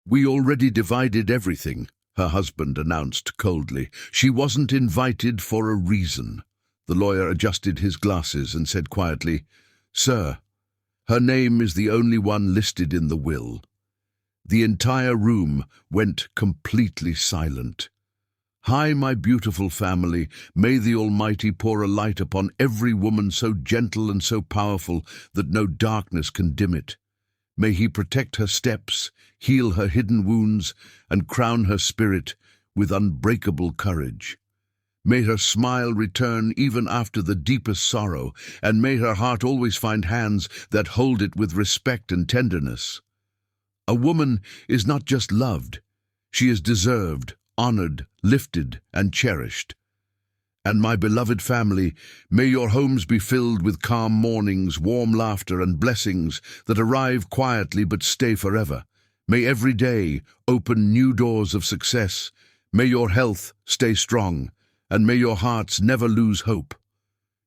"We already divided everything," her husband announced coldly. "She wasn't invited for a reason." The lawyer adjusted his glasses and said quietly, "Sir, her name is the only one listed in the will." The entire room went completely silent. "Hi, my beautiful family, may the Almighty pour a light upon every woman so gentle and so powerful that no darkness can dim it. May He protect her steps, heal her hidden wounds, and crown her spirit with unbreakable courage. May her smile return even after the deepest sorrow, and may her heart always find hands that hold it with respect and tenderness. A woman is not just loved, she is deserved, honored, lifted, and cherished. And my beloved family, may your homes be filled with calm mornings, warm laughter, and blessings that arrive quietly but stay forever. May every day open new doors of success. May your health stay strong, and may your hearts never lose hope.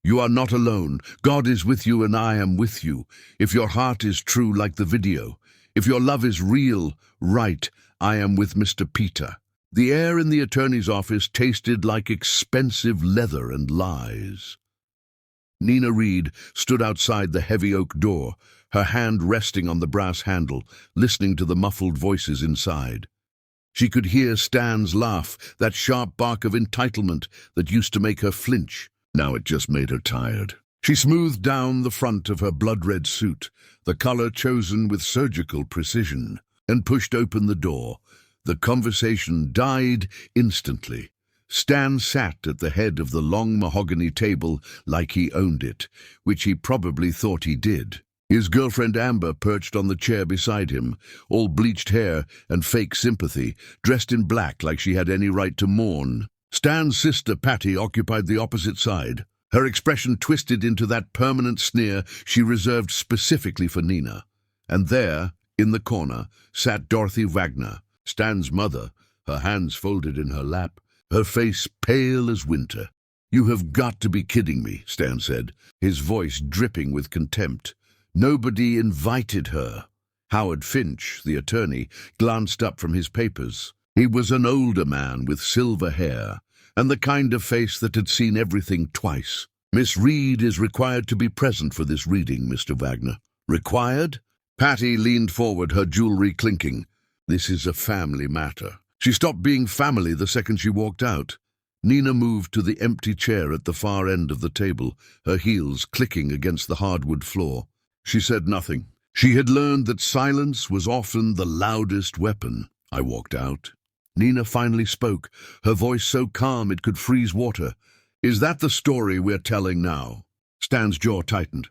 You are not alone. God is with you and I am with you. If your heart is true like the video, if your love is real, right, I am with Mr. Peter." The air in the attorney's office tasted like expensive leather and lies. Nina Reed stood outside the heavy oak door, her hand resting on the brass handle, listening to the muffled voices inside. She could hear Stan's laugh, that sharp bark of entitlement that used to make her flinch. Now it just made her tired. She smoothed down the front of her blood-red suit, the color chosen with surgical precision, and pushed open the door. The conversation died instantly. Stan sat at the head of the long mahogany table like he owned it, which he probably thought he did. His girlfriend Amber perched on the chair beside him, all bleached hair and fake sympathy, dressed in black like she had any right to mourn. Stan's sister Patty occupied the opposite side, her expression twisted into that permanent sneer she reserved specifically for Nina. And there, in the corner, sat Dorothy Wagner, Stan's mother, her hands folded in her lap, her face pale as winter. "You have got to be kidding me," Stan said, his voice dripping with contempt. "Nobody invited her." Howard Finch, the attorney, glanced up from his papers. He was an older man with silver hair, and the kind of face that had seen everything twice. "Miss Reed is required to be present for this reading, Mr. Wagner." "Required?" Patty leaned forward, her jewelry clinking. "This is a family matter." She stopped being family the second she walked out. Nina moved to the empty chair at the far end of the table, her heels clicking against the hardwood floor. She said nothing. She had learned that silence was often the loudest weapon. "I walked out." Nina finally spoke, her voice so calm it could freeze water. "Is that the story we're telling now?" Stan's jaw tightened.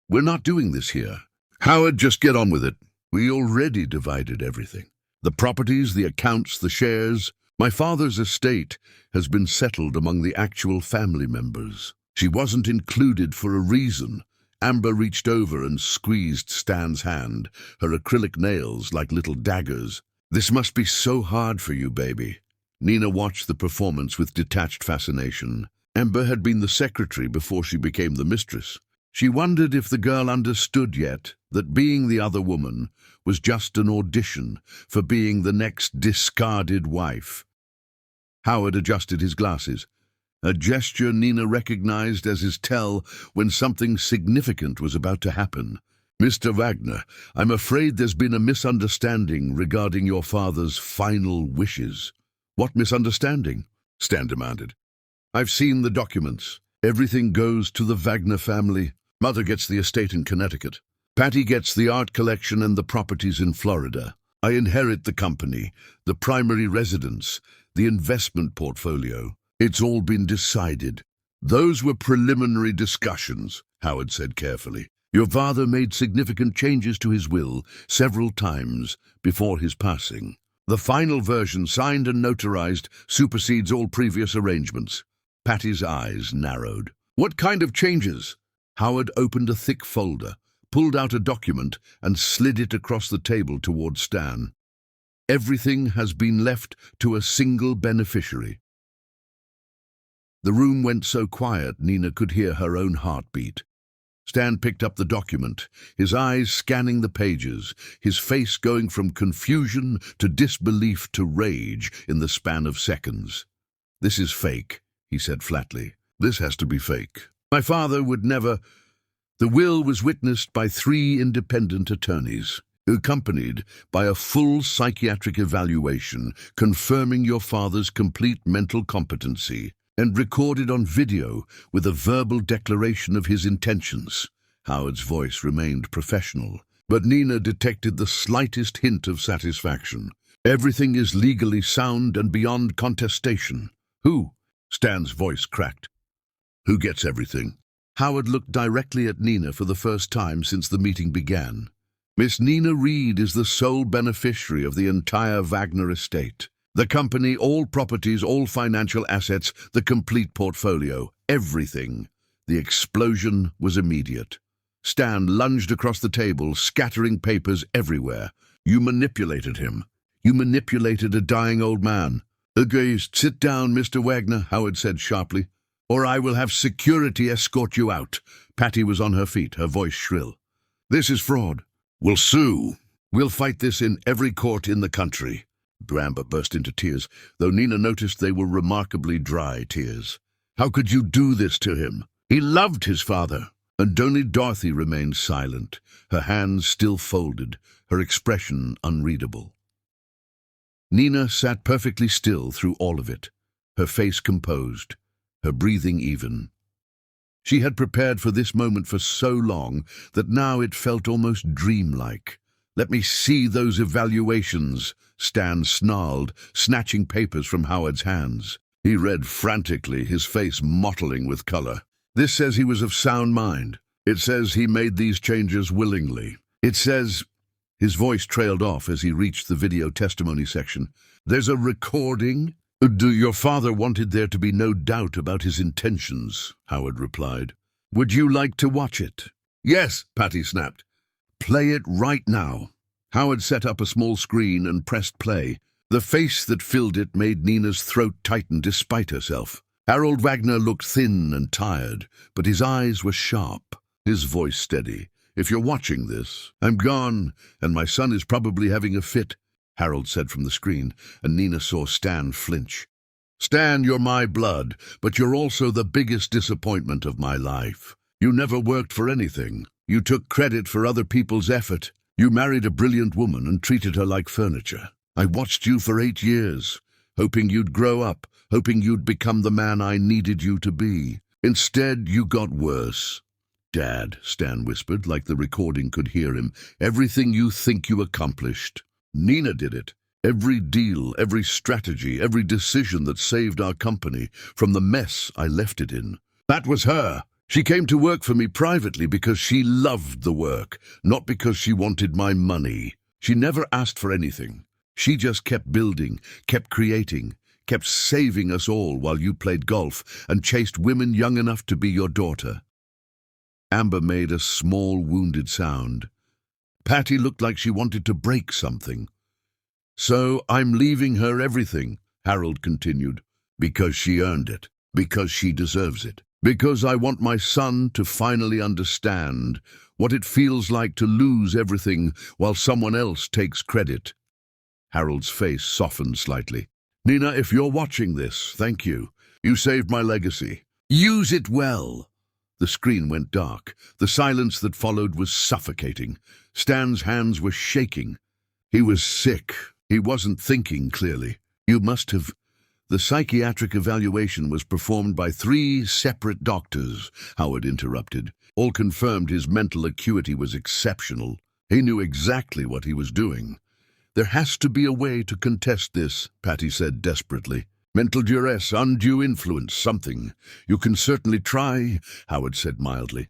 "We're not doing this here. Howard, just get on with it. We already divided everything. The properties, the accounts, the shares. My father's estate has been settled among the actual family members. She wasn't included for a reason." Amber reached over and squeezed Stan's hand, her acrylic nails like little daggers. "This must be so hard for you, baby." Nina watched the performance with detached fascination. Amber had been the secretary before she became the mistress. She wondered if the girl understood yet that being the other woman was just an audition for being the next discarded wife. Howard adjusted his glasses, a gesture Nina recognized as his tell when something significant was about to happen. "Mr. Wagner, I'm afraid there's been a misunderstanding regarding your father's final wishes." "What misunderstanding?" Stan demanded. "I've seen the documents. Everything goes to the Wagner family. Mother gets the estate in Connecticut. Patty gets the art collection and the properties in Florida. I inherit the company, the primary residence, the investment portfolio. It's all been decided." "Those were preliminary discussions," Howard said carefully. "Your father made significant changes to his will several times before his passing. The final version, signed and notarized, supersedes all previous arrangements." Patty's eyes narrowed. "What kind of changes?" Howard opened a thick folder, pulled out a document, and slid it across the table toward Stan. "Everything has been left to a single beneficiary." The room went so quiet Nina could hear her own heartbeat. Stan picked up the document, his eyes scanning the pages, his face going from confusion to disbelief to rage in the span of seconds. "This is fake," he said flatly. "This has to be fake. My father would never—" The will was witnessed by 3 independent attorneys, accompanied by a full psychiatric evaluation confirming your father's complete mental competency, and recorded on video with a verbal declaration of his intentions. Howard's voice remained professional, but Nina detected the slightest hint of satisfaction. "Everything is legally sound and beyond contestation." "Who?" Stan's voice cracked. "Who gets everything?" Howard looked directly at Nina for the first time since the meeting began. "Miss Nina Reed is the sole beneficiary of the entire Wagner estate. The company, all properties, all financial assets, the complete portfolio, everything." The explosion was immediate. Stan lunged across the table, scattering papers everywhere. "You manipulated him. You manipulated a dying old man." "Agreed. Sit down, Mr. Wagner," Howard said sharply, "or I will have security escort you out." Patty was on her feet, her voice shrill. "This is fraud. We'll sue. We'll fight this in every court in the country." Amber burst into tears, though Nina noticed they were remarkably dry tears. "How could you do this to him? He loved his father." And only Dorothy remained silent, her hands still folded, her expression unreadable. Nina sat perfectly still through all of it, her face composed, her breathing even. She had prepared for this moment for so long that now it felt almost dreamlike. "Let me see those evaluations," Stan snarled, snatching papers from Howard's hands. He read frantically, his face mottling with color. "This says he was of sound mind. It says he made these changes willingly. It says—" His voice trailed off as he reached the video testimony section. "There's a recording?" "Your father wanted there to be no doubt about his intentions," Howard replied. "Would you like to watch it?" "Yes," Patty snapped. "Play it right now." Howard set up a small screen and pressed play. The face that filled it made Nina's throat tighten despite herself. Harold Wagner looked thin and tired, but his eyes were sharp, his voice steady. "If you're watching this, I'm gone, and my son is probably having a fit," Harold said from the screen, and Nina saw Stan flinch. "Stan, you're my blood, but you're also the biggest disappointment of my life. You never worked for anything. You took credit for other people's effort. You married a brilliant woman and treated her like furniture. I watched you for 8 years, hoping you'd grow up, hoping you'd become the man I needed you to be. Instead, you got worse." "Dad," Stan whispered, like the recording could hear him, "everything you think you accomplished. Nina did it. Every deal, every strategy, every decision that saved our company from the mess I left it in. That was her. She came to work for me privately because she loved the work, not because she wanted my money. She never asked for anything. She just kept building, kept creating, kept saving us all while you played golf and chased women young enough to be your daughter." Amber made a small, wounded sound. Patty looked like she wanted to break something. "So I'm leaving her everything," Harold continued, "because she earned it, because she deserves it, because I want my son to finally understand what it feels like to lose everything while someone else takes credit." Harold's face softened slightly. "Nina, if you're watching this, thank you. You saved my legacy. Use it well." The screen went dark. The silence that followed was suffocating. Stan's hands were shaking. He was sick. He wasn't thinking clearly. "You must have—" "The psychiatric evaluation was performed by 3 separate doctors," Howard interrupted. "All confirmed his mental acuity was exceptional. He knew exactly what he was doing." "There has to be a way to contest this," Patty said desperately. "Mental duress, undue influence, something. You can certainly try," Howard said mildly.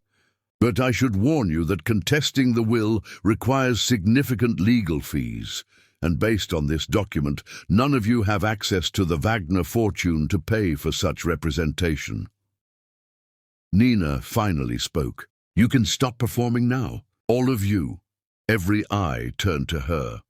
"But I should warn you that contesting the will requires significant legal fees. And based on this document, none of you have access to the Wagner fortune to pay for such representation." Nina finally spoke. "You can stop performing now. All of you." Every eye turned to her.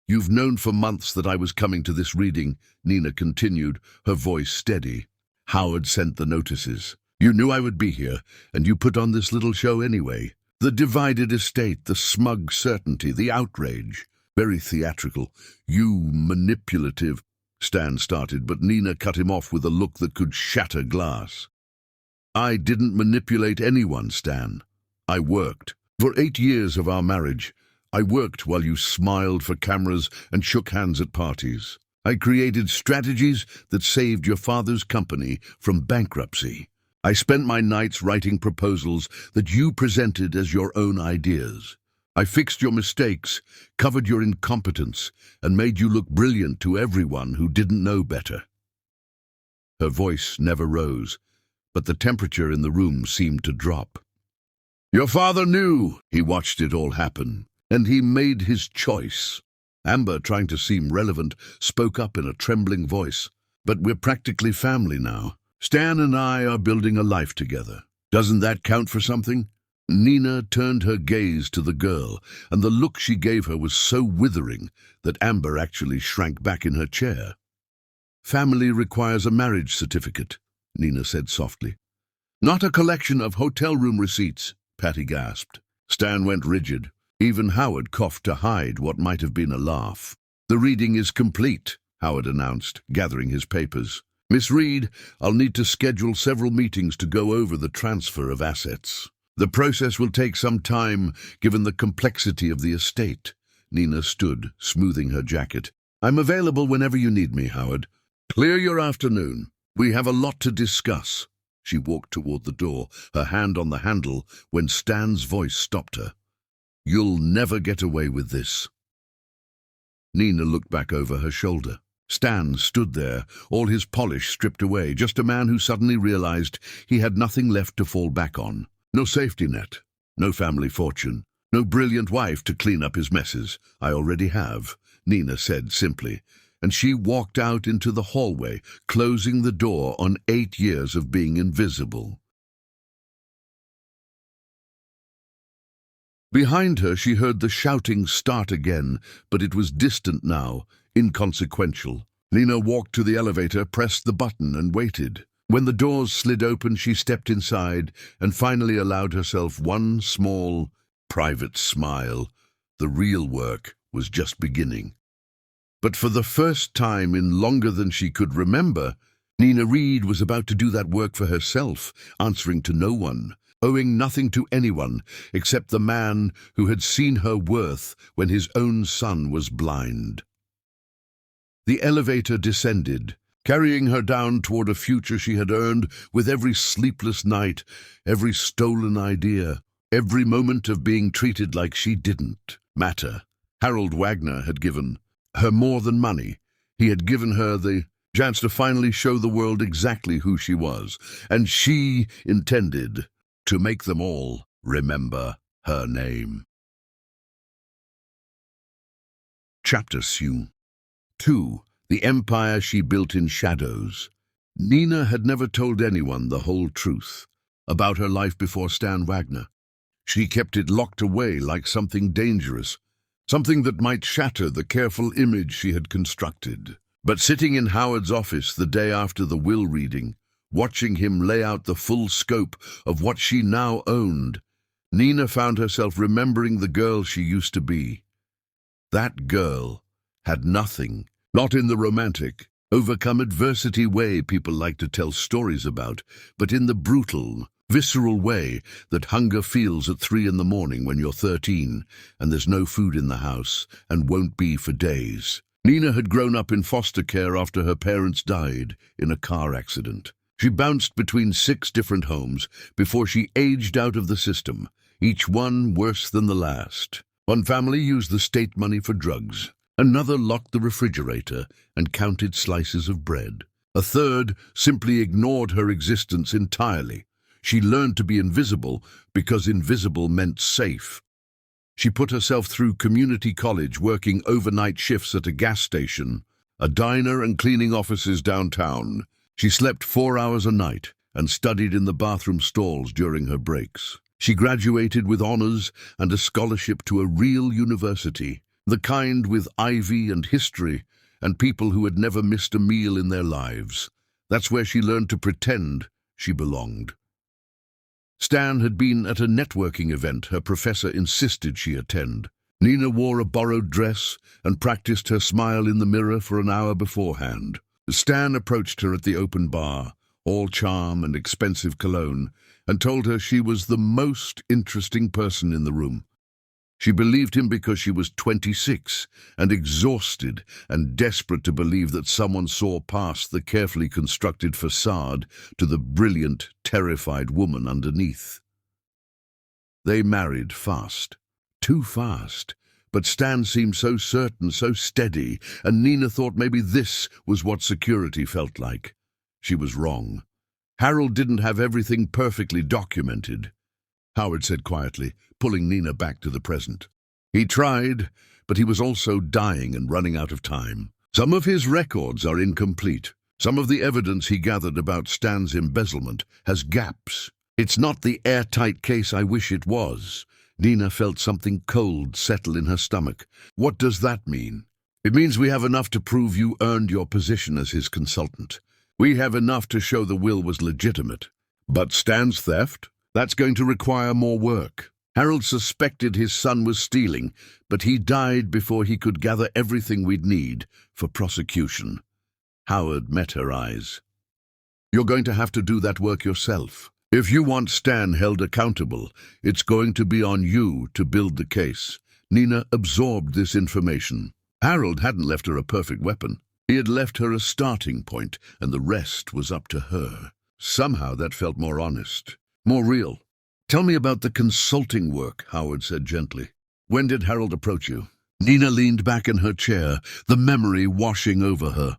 "You've known for months that I was coming to this reading," Nina continued, her voice steady. "Howard sent the notices. You knew I would be here, and you put on this little show anyway. The divided estate, the smug certainty, the outrage. Very theatrical. You manipulative. Stan started, but Nina cut him off with a look that could shatter glass. I didn't manipulate anyone, Stan. I worked. For 8 years of our marriage, I worked while you smiled for cameras and shook hands at parties. I created strategies that saved your father's company from bankruptcy. I spent my nights writing proposals that you presented as your own ideas. I fixed your mistakes, covered your incompetence, and made you look brilliant to everyone who didn't know better. Her voice never rose, but the temperature in the room seemed to drop. Your father knew. He watched it all happen, and he made his choice. Amber, trying to seem relevant, spoke up in a trembling voice. But we're practically family now. Stan and I are building a life together. Doesn't that count for something? Nina turned her gaze to the girl, and the look she gave her was so withering that Amber actually shrank back in her chair. Family requires a marriage certificate, Nina said softly. Not a collection of hotel room receipts, Patty gasped. Stan went rigid. Even Howard coughed to hide what might have been a laugh. The reading is complete, Howard announced, gathering his papers. Miss Reed, I'll need to schedule several meetings to go over the transfer of assets. The process will take some time, given the complexity of the estate. Nina stood, smoothing her jacket. I'm available whenever you need me, Howard. Clear your afternoon. We have a lot to discuss. She walked toward the door, her hand on the handle, when Stan's voice stopped her. You'll never get away with this. Nina looked back over her shoulder. Stan stood there, all his polish stripped away, just a man who suddenly realized he had nothing left to fall back on. No safety net, no family fortune, no brilliant wife to clean up his messes. I already have, Nina said simply, and she walked out into the hallway, closing the door on 8 years of being invisible. Behind her she heard the shouting start again, but it was distant now, inconsequential. Nina walked to the elevator, pressed the button, and waited. When the doors slid open, she stepped inside and finally allowed herself one small, private smile. The real work was just beginning. But for the first time in longer than she could remember, Nina Reed was about to do that work for herself, answering to no one, owing nothing to anyone except the man who had seen her worth when his own son was blind. The elevator descended, carrying her down toward a future she had earned with every sleepless night, every stolen idea, every moment of being treated like she didn't matter. Harold Wagner had given her more than money. He had given her the chance to finally show the world exactly who she was, and she intended to make them all remember her name. Chapter 2. The Empire She Built in Shadows. Nina had never told anyone the whole truth about her life before Stan Wagner. She kept it locked away like something dangerous, something that might shatter the careful image she had constructed. But sitting in Howard's office the day after the will reading, watching him lay out the full scope of what she now owned, Nina found herself remembering the girl she used to be. That girl had nothing, not in the romantic, overcome adversity way people like to tell stories about, but in the brutal, visceral way that hunger feels at 3 in the morning when you're 13 and there's no food in the house and won't be for days. Nina had grown up in foster care after her parents died in a car accident. She bounced between 6 different homes before she aged out of the system, each one worse than the last. One family used the state money for drugs. Another locked the refrigerator and counted slices of bread. A third simply ignored her existence entirely. She learned to be invisible because invisible meant safe. She put herself through community college, working overnight shifts at a gas station, a diner, and cleaning offices downtown. She slept 4 hours a night and studied in the bathroom stalls during her breaks. She graduated with honors and a scholarship to a real university, the kind with ivy and history and people who had never missed a meal in their lives. That's where she learned to pretend she belonged. Stan had been at a networking event her professor insisted she attend. Nina wore a borrowed dress and practiced her smile in the mirror for an hour beforehand. Stan approached her at the open bar, all charm and expensive cologne, and told her she was the most interesting person in the room. She believed him because she was 26 and exhausted and desperate to believe that someone saw past the carefully constructed facade to the brilliant, terrified woman underneath. They married fast. Too fast. But Stan seemed so certain, so steady, and Nina thought maybe this was what security felt like. She was wrong. Harold didn't have everything perfectly documented, Howard said quietly, pulling Nina back to the present. He tried, but he was also dying and running out of time. Some of his records are incomplete. Some of the evidence he gathered about Stan's embezzlement has gaps. It's not the airtight case I wish it was. Nina felt something cold settle in her stomach. What does that mean? It means we have enough to prove you earned your position as his consultant. We have enough to show the will was legitimate. But Stan's theft? That's going to require more work. Harold suspected his son was stealing, but he died before he could gather everything we'd need for prosecution. Howard met her eyes. You're going to have to do that work yourself. If you want Stan held accountable, it's going to be on you to build the case. Nina absorbed this information. Harold hadn't left her a perfect weapon. He had left her a starting point, and the rest was up to her. Somehow that felt more honest, more real. Tell me about the consulting work, Howard said gently. When did Harold approach you? Nina leaned back in her chair, the memory washing over her.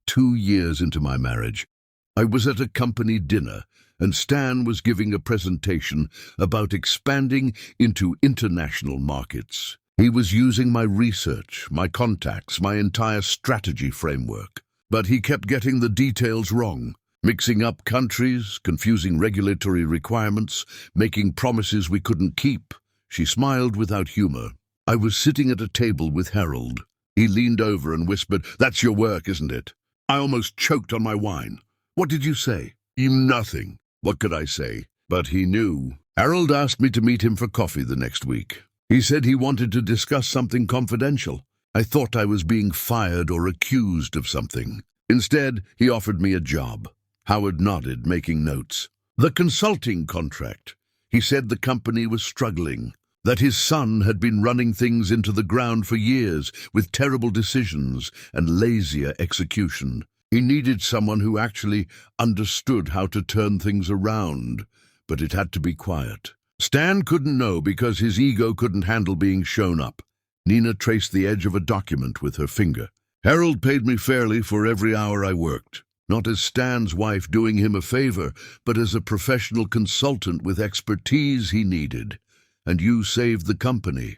2 years into my marriage. I was at a company dinner, and Stan was giving a presentation about expanding into international markets. He was using my research, my contacts, my entire strategy framework. But he kept getting the details wrong, mixing up countries, confusing regulatory requirements, making promises we couldn't keep. She smiled without humor. I was sitting at a table with Harold. He leaned over and whispered, "That's your work, isn't it?" I almost choked on my wine. What did you say? Nothing. What could I say? But he knew. Harold asked me to meet him for coffee the next week. He said he wanted to discuss something confidential. I thought I was being fired or accused of something. Instead, he offered me a job. Howard nodded, making notes. The consulting contract. He said the company was struggling, that his son had been running things into the ground for years with terrible decisions and lazier execution. He needed someone who actually understood how to turn things around, but it had to be quiet. Stan couldn't know because his ego couldn't handle being shown up. Nina traced the edge of a document with her finger. Harold paid me fairly for every hour I worked, not as Stan's wife doing him a favor, but as a professional consultant with expertise he needed. And you saved the company.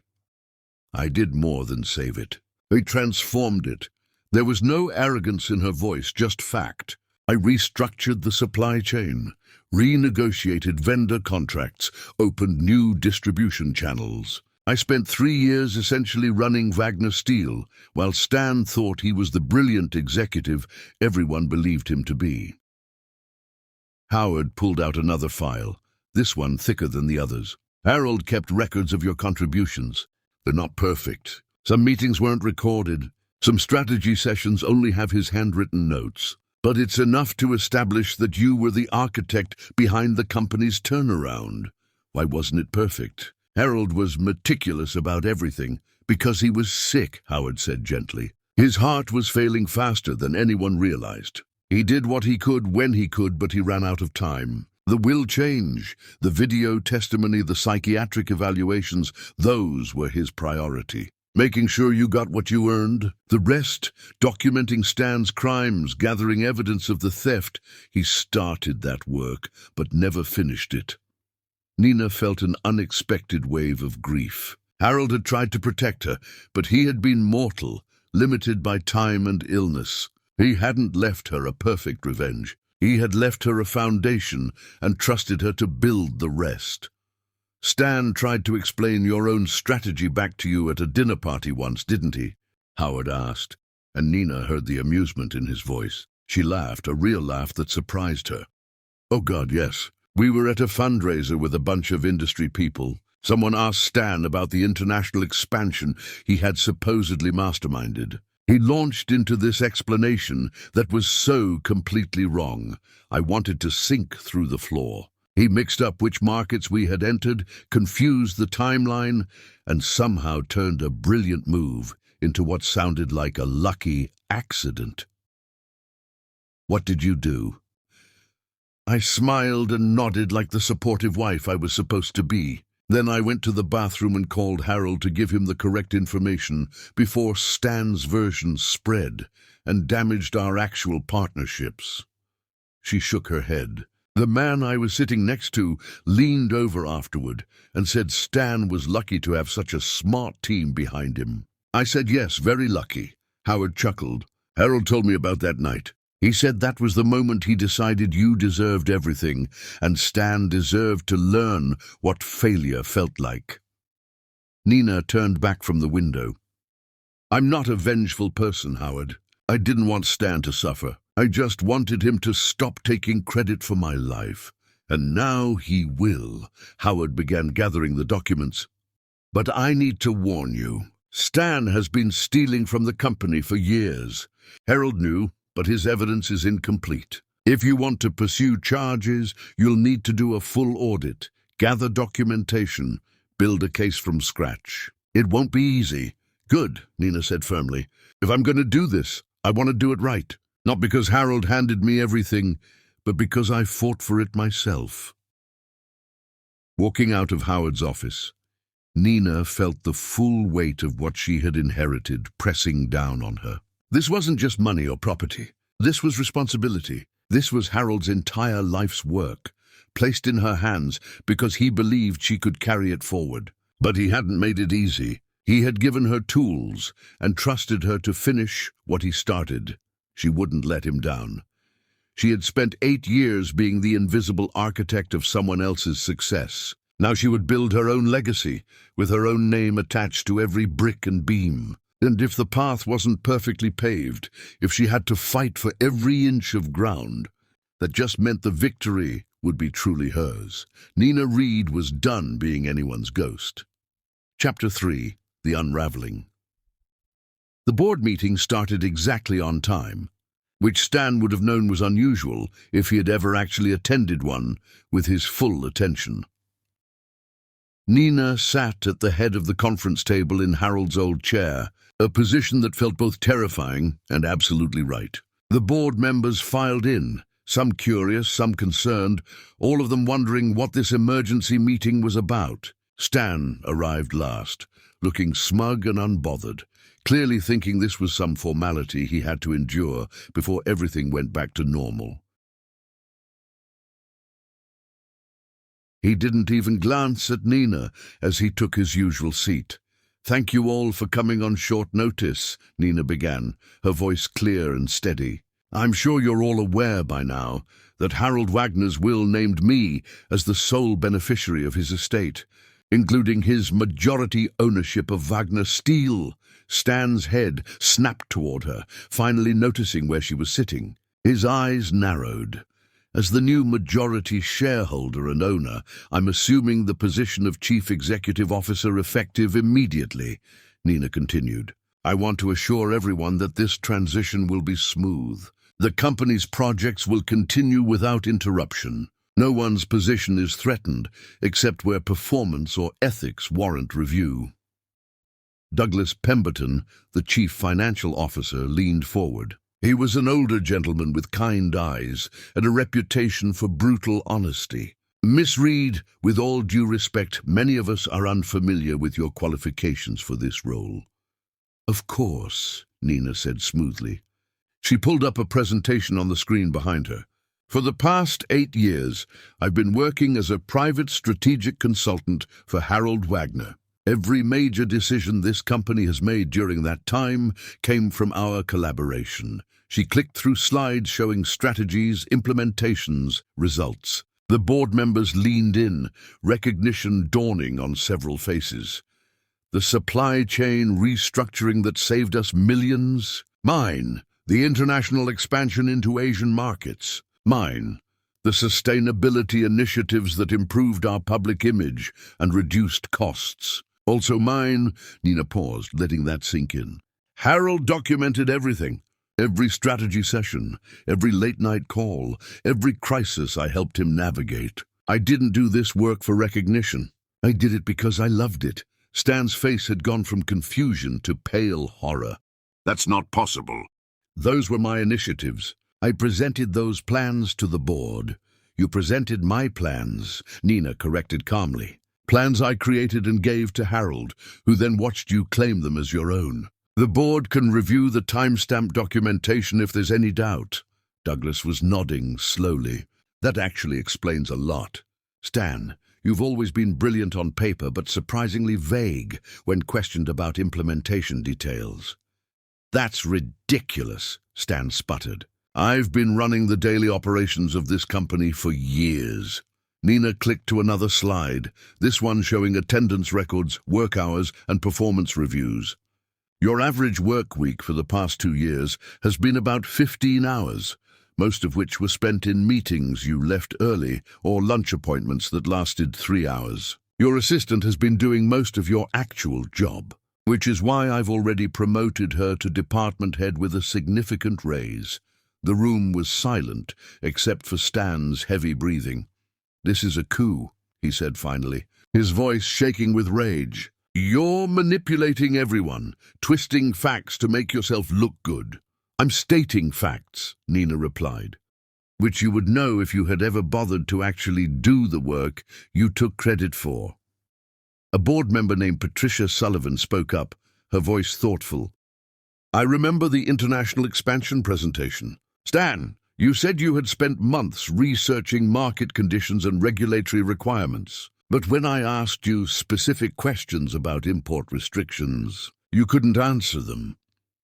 I did more than save it. I transformed it. There was no arrogance in her voice, just fact. I restructured the supply chain, renegotiated vendor contracts, opened new distribution channels. I spent 3 years essentially running Wagner Steel, while Stan thought he was the brilliant executive everyone believed him to be. Howard pulled out another file, this one thicker than the others. Harold kept records of your contributions. They're not perfect. Some meetings weren't recorded. Some strategy sessions only have his handwritten notes. But it's enough to establish that you were the architect behind the company's turnaround. Why wasn't it perfect? Harold was meticulous about everything because he was sick, Howard said gently. His heart was failing faster than anyone realized. He did what he could when he could, but he ran out of time. The will change, the video testimony, the psychiatric evaluations, those were his priority. Making sure you got what you earned. The rest, documenting Stan's crimes, gathering evidence of the theft. He started that work, but never finished it. Nina felt an unexpected wave of grief. Harold had tried to protect her, but he had been mortal, limited by time and illness. He hadn't left her a perfect revenge. He had left her a foundation and trusted her to build the rest. Stan tried to explain your own strategy back to you at a dinner party once, didn't he? Howard asked, and Nina heard the amusement in his voice. She laughed, a real laugh that surprised her. Oh God, yes. We were at a fundraiser with a bunch of industry people. Someone asked Stan about the international expansion he had supposedly masterminded. He launched into this explanation that was so completely wrong. I wanted to sink through the floor. He mixed up which markets we had entered, confused the timeline, and somehow turned a brilliant move into what sounded like a lucky accident. What did you do? I smiled and nodded like the supportive wife I was supposed to be. Then I went to the bathroom and called Harold to give him the correct information before Stan's version spread and damaged our actual partnerships. She shook her head. The man I was sitting next to leaned over afterward and said Stan was lucky to have such a smart team behind him. I said yes, very lucky. Howard chuckled. Harold told me about that night. He said that was the moment he decided you deserved everything, and Stan deserved to learn what failure felt like. Nina turned back from the window. I'm not a vengeful person, Howard. I didn't want Stan to suffer. I just wanted him to stop taking credit for my life. And now he will. Howard began gathering the documents. But I need to warn you. Stan has been stealing from the company for years. Harold knew, but his evidence is incomplete. If you want to pursue charges, you'll need to do a full audit, gather documentation, build a case from scratch. It won't be easy. Good, Nina said firmly. If I'm going to do this, I want to do it right. Not because Harold handed me everything, but because I fought for it myself. Walking out of Howard's office, Nina felt the full weight of what she had inherited pressing down on her. This wasn't just money or property. This was responsibility. This was Harold's entire life's work, placed in her hands because he believed she could carry it forward. But he hadn't made it easy. He had given her tools and trusted her to finish what he started. She wouldn't let him down. She had spent 8 years being the invisible architect of someone else's success. Now she would build her own legacy, with her own name attached to every brick and beam. And if the path wasn't perfectly paved, if she had to fight for every inch of ground, that just meant the victory would be truly hers. Nina Reed was done being anyone's ghost. Chapter 3. The Unraveling. The board meeting started exactly on time, which Stan would have known was unusual if he had ever actually attended one with his full attention. Nina sat at the head of the conference table in Harold's old chair, a position that felt both terrifying and absolutely right. The board members filed in, some curious, some concerned, all of them wondering what this emergency meeting was about. Stan arrived last, looking smug and unbothered, clearly thinking this was some formality he had to endure before everything went back to normal. He didn't even glance at Nina as he took his usual seat. "Thank you all for coming on short notice," Nina began, her voice clear and steady. "I'm sure you're all aware by now that Harold Wagner's will named me as the sole beneficiary of his estate, including his majority ownership of Wagner Steel." Stan's head snapped toward her, finally noticing where she was sitting. His eyes narrowed. "As the new majority shareholder and owner, I'm assuming the position of Chief Executive Officer effective immediately," Nina continued. "I want to assure everyone that this transition will be smooth. The company's projects will continue without interruption. No one's position is threatened, except where performance or ethics warrant review." Douglas Pemberton, the Chief Financial Officer, leaned forward. He was an older gentleman with kind eyes and a reputation for brutal honesty. "Miss Reed, with all due respect, many of us are unfamiliar with your qualifications for this role." "Of course," Nina said smoothly. She pulled up a presentation on the screen behind her. "For the past 8 years, I've been working as a private strategic consultant for Harold Wagner. Every major decision this company has made during that time came from our collaboration." She clicked through slides showing strategies, implementations, results. The board members leaned in, recognition dawning on several faces. "The supply chain restructuring that saved us millions? Mine. The international expansion into Asian markets? Mine. The sustainability initiatives that improved our public image and reduced costs. Also mine, Nina paused, letting that sink in. Harold documented everything. Every strategy session, every late-night call, every crisis I helped him navigate. I didn't do this work for recognition. I did it because I loved it. Stan's face had gone from confusion to pale horror. That's not possible. Those were my initiatives. I presented those plans to the board. You presented my plans, Nina corrected calmly. Plans I created and gave to Harold, who then watched you claim them as your own. The board can review the timestamp documentation if there's any doubt. Douglas was nodding slowly. That actually explains a lot. Stan, you've always been brilliant on paper but surprisingly vague when questioned about implementation details. That's ridiculous, Stan sputtered. I've been running the daily operations of this company for years. Nina clicked to another slide, this one showing attendance records, work hours, and performance reviews. Your average work week for the past 2 years has been about 15 hours, most of which were spent in meetings you left early or lunch appointments that lasted 3 hours. Your assistant has been doing most of your actual job, which is why I've already promoted her to department head with a significant raise. The room was silent, except for Stan's heavy breathing. This is a coup, he said finally, his voice shaking with rage. You're manipulating everyone, twisting facts to make yourself look good. I'm stating facts, Nina replied, which you would know if you had ever bothered to actually do the work you took credit for. A board member named Patricia Sullivan spoke up, her voice thoughtful. I remember the international expansion presentation. Stan, you said you had spent months researching market conditions and regulatory requirements. But when I asked you specific questions about import restrictions, you couldn't answer them.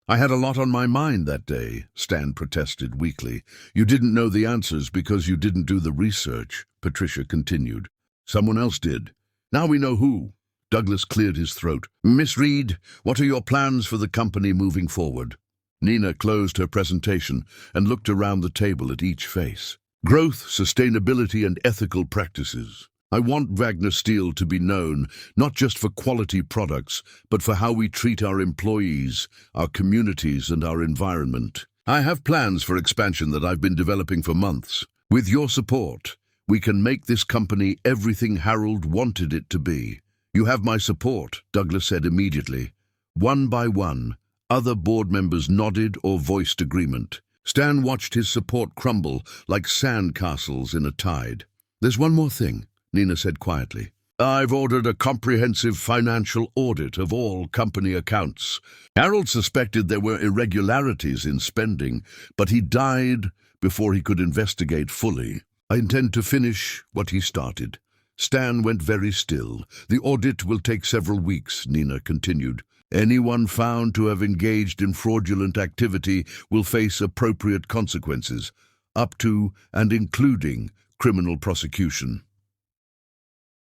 I had a lot on my mind that day, Stan protested weakly. You didn't know the answers because you didn't do the research, Patricia continued. Someone else did. Now we know who. Douglas cleared his throat. Miss Reed, what are your plans for the company moving forward? Nina closed her presentation and looked around the table at each face. Growth, sustainability, and ethical practices. I want Wagner Steel to be known not just for quality products, but for how we treat our employees, our communities, and our environment. I have plans for expansion that I've been developing for months. With your support, we can make this company everything Harold wanted it to be. You have my support, Douglas said immediately. One by one, other board members nodded or voiced agreement. Stan watched his support crumble like sand castles in a tide. There's one more thing, Nina said quietly. I've ordered a comprehensive financial audit of all company accounts. Harold suspected there were irregularities in spending, but he died before he could investigate fully. I intend to finish what he started. Stan went very still. The audit will take several weeks, Nina continued. Anyone found to have engaged in fraudulent activity will face appropriate consequences, up to and including criminal prosecution.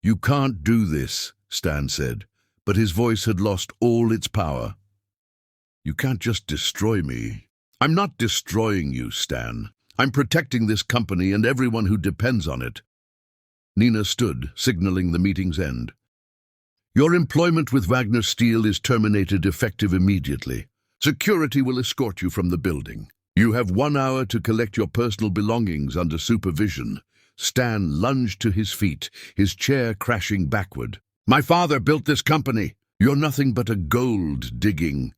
You can't do this, Stan said, but his voice had lost all its power. You can't just destroy me. I'm not destroying you, Stan. I'm protecting this company and everyone who depends on it. Nina stood, signaling the meeting's end. Your employment with Wagner Steel is terminated effective immediately. Security will escort you from the building. You have 1 hour to collect your personal belongings under supervision. Stan lunged to his feet, his chair crashing backward. My father built this company. You're nothing but a gold-digging.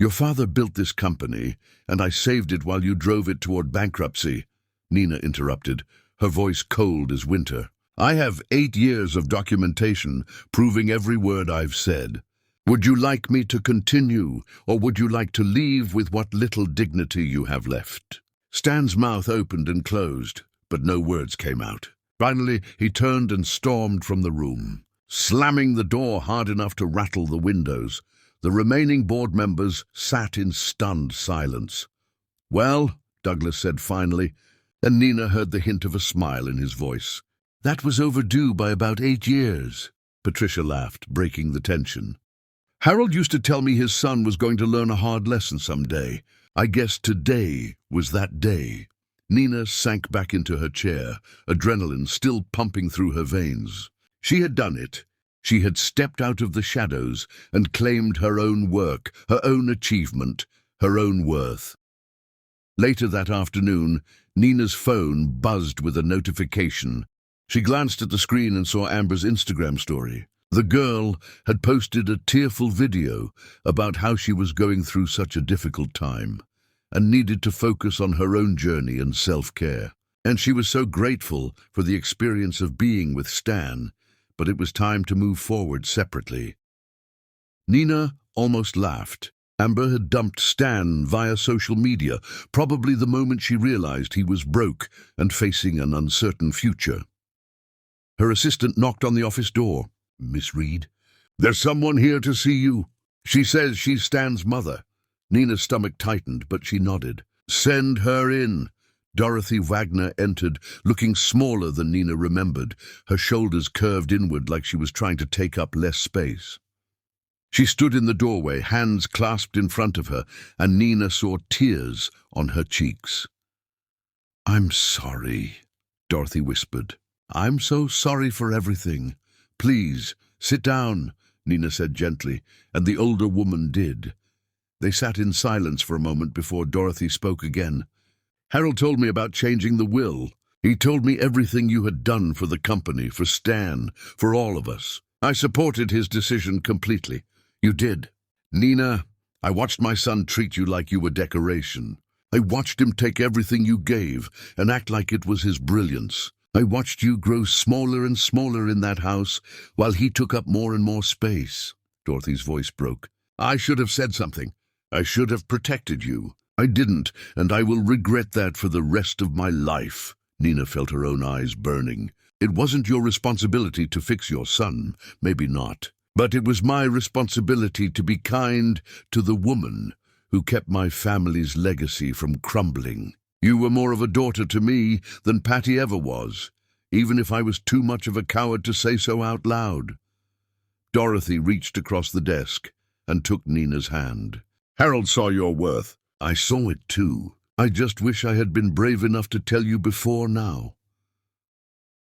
Your father built this company, and I saved it while you drove it toward bankruptcy, Nina interrupted, her voice cold as winter. I have 8 years of documentation proving every word I've said. Would you like me to continue, or would you like to leave with what little dignity you have left? Stan's mouth opened and closed, but no words came out. Finally, he turned and stormed from the room, slamming the door hard enough to rattle the windows. The remaining board members sat in stunned silence. Well, Douglas said finally, and Nina heard the hint of a smile in his voice. That was overdue by about 8 years. Patricia laughed, breaking the tension. Harold used to tell me his son was going to learn a hard lesson someday. I guess today was that day. Nina sank back into her chair, adrenaline still pumping through her veins. She had done it. She had stepped out of the shadows and claimed her own work, her own achievement, her own worth. Later that afternoon, Nina's phone buzzed with a notification. She glanced at the screen and saw Amber's Instagram story. The girl had posted a tearful video about how she was going through such a difficult time and needed to focus on her own journey and self-care. And she was so grateful for the experience of being with Stan, but it was time to move forward separately. Nina almost laughed. Amber had dumped Stan via social media, probably the moment she realized he was broke and facing an uncertain future. Her assistant knocked on the office door. "Miss Reed, there's someone here to see you. She says she's Stan's mother." Nina's stomach tightened, but she nodded. "Send her in." Dorothy Wagner entered, looking smaller than Nina remembered, her shoulders curved inward like she was trying to take up less space. She stood in the doorway, hands clasped in front of her, and Nina saw tears on her cheeks. "I'm sorry," Dorothy whispered. "I'm so sorry for everything. Please, sit down," Nina said gently, and the older woman did. They sat in silence for a moment before Dorothy spoke again. "Harold told me about changing the will. He told me everything you had done for the company, for Stan, for all of us. I supported his decision completely. You did. Nina, I watched my son treat you like you were decoration. I watched him take everything you gave and act like it was his brilliance. I watched you grow smaller and smaller in that house while he took up more and more space." Dorothy's voice broke. "I should have said something. I should have protected you. I didn't, and I will regret that for the rest of my life." Nina felt her own eyes burning. "It wasn't your responsibility to fix your son, maybe not. But it was my responsibility to be kind to the woman who kept my family's legacy from crumbling. You were more of a daughter to me than Patty ever was, even if I was too much of a coward to say so out loud." Dorothy reached across the desk and took Nina's hand. "Harold saw your worth. I saw it too. I just wish I had been brave enough to tell you before now."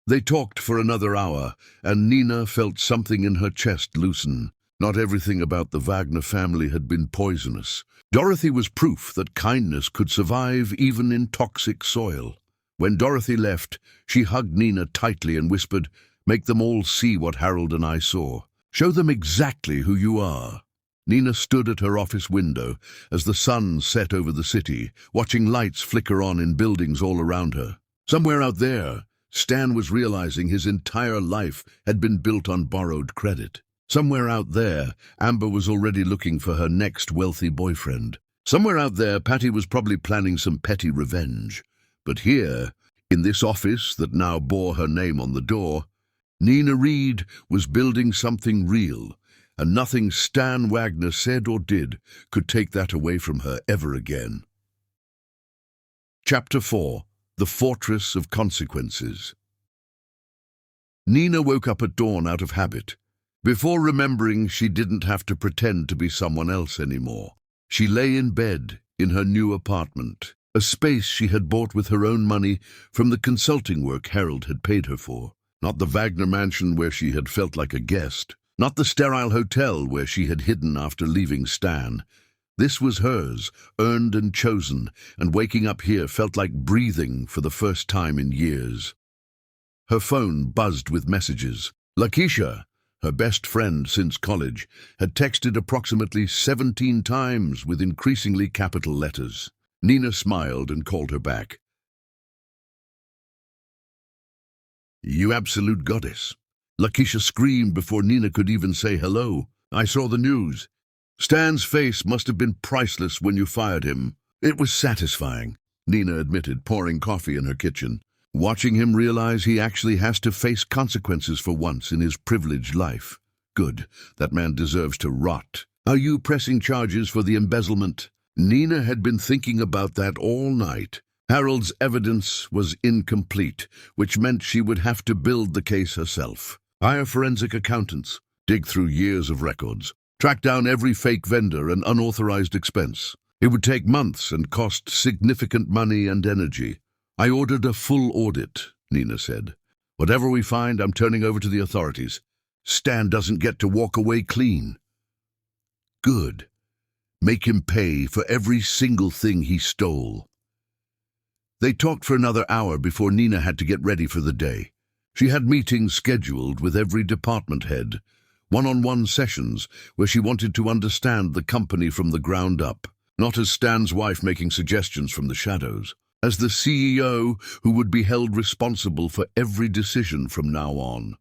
They talked for another hour, and Nina felt something in her chest loosen. Not everything about the Wagner family had been poisonous. Dorothy was proof that kindness could survive even in toxic soil. When Dorothy left, she hugged Nina tightly and whispered, "Make them all see what Harold and I saw. Show them exactly who you are." Nina stood at her office window as the sun set over the city, watching lights flicker on in buildings all around her. Somewhere out there, Stan was realizing his entire life had been built on borrowed credit. Somewhere out there, Amber was already looking for her next wealthy boyfriend. Somewhere out there, Patty was probably planning some petty revenge. But here, in this office that now bore her name on the door, Nina Reed was building something real, and nothing Stan Wagner said or did could take that away from her ever again. Chapter 4. The Fortress of Consequences. Nina woke up at dawn out of habit. Before remembering, she didn't have to pretend to be someone else anymore. She lay in bed in her new apartment, a space she had bought with her own money from the consulting work Harold had paid her for. Not the Wagner mansion where she had felt like a guest. Not the sterile hotel where she had hidden after leaving Stan. This was hers, earned and chosen, and waking up here felt like breathing for the first time in years. Her phone buzzed with messages. Lakeisha, her best friend since college, had texted approximately 17 times with increasingly capital letters. Nina smiled and called her back. "You absolute goddess." Lakeisha screamed before Nina could even say hello. "I saw the news. Stan's face must have been priceless when you fired him." "It was satisfying," Nina admitted, pouring coffee in her kitchen. "Watching him realize he actually has to face consequences for once in his privileged life. Good, that man deserves to rot. Are you pressing charges for the embezzlement?" Nina had been thinking about that all night. Harold's evidence was incomplete, which meant she would have to build the case herself. Hire forensic accountants, dig through years of records, track down every fake vendor and unauthorized expense. It would take months and cost significant money and energy. I ordered a full audit, Nina said. Whatever we find, I'm turning over to the authorities. Stan doesn't get to walk away clean. Good. Make him pay for every single thing he stole. They talked for another hour before Nina had to get ready for the day. She had meetings scheduled with every department head, one-on-one sessions where she wanted to understand the company from the ground up, not as Stan's wife making suggestions from the shadows, as the CEO who would be held responsible for every decision from now on.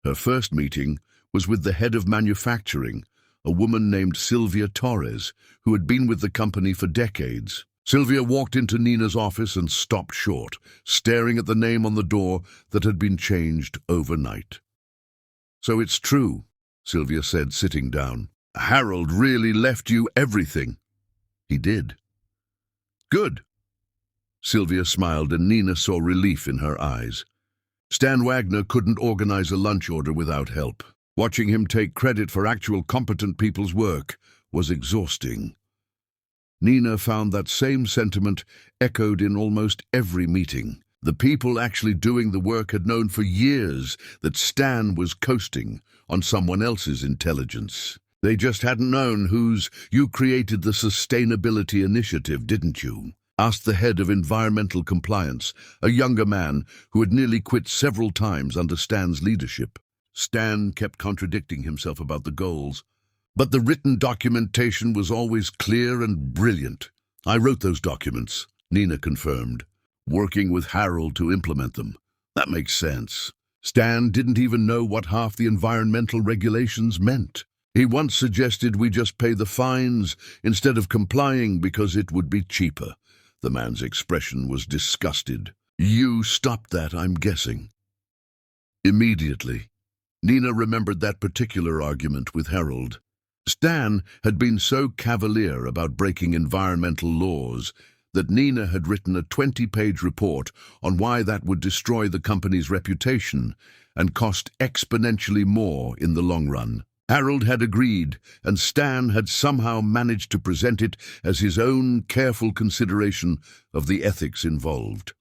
Her first meeting was with the head of manufacturing, a woman named Sylvia Torres, who had been with the company for decades. Sylvia walked into Nina's office and stopped short, staring at the name on the door that had been changed overnight. "So it's true," Sylvia said, sitting down. "Harold really left you everything." "He did." "Good." Sylvia smiled and Nina saw relief in her eyes. Stan Wagner couldn't organize a lunch order without help. Watching him take credit for actual competent people's work was exhausting. Nina found that same sentiment echoed in almost every meeting. The people actually doing the work had known for years that Stan was coasting on someone else's intelligence. They just hadn't known whose "You created the sustainability initiative, didn't you?" asked the head of environmental compliance, a younger man who had nearly quit several times under Stan's leadership. Stan kept contradicting himself about the goals, but the written documentation was always clear and brilliant. "I wrote those documents," Nina confirmed, "working with Harold to implement them." "That makes sense." Stan didn't even know what half the environmental regulations meant. He once suggested we just pay the fines instead of complying because it would be cheaper. The man's expression was disgusted. "You stopped that, I'm guessing." Immediately, Nina remembered that particular argument with Harold. Stan had been so cavalier about breaking environmental laws that Nina had written a 20-page report on why that would destroy the company's reputation and cost exponentially more in the long run. Harold had agreed, and Stan had somehow managed to present it as his own careful consideration of the ethics involved.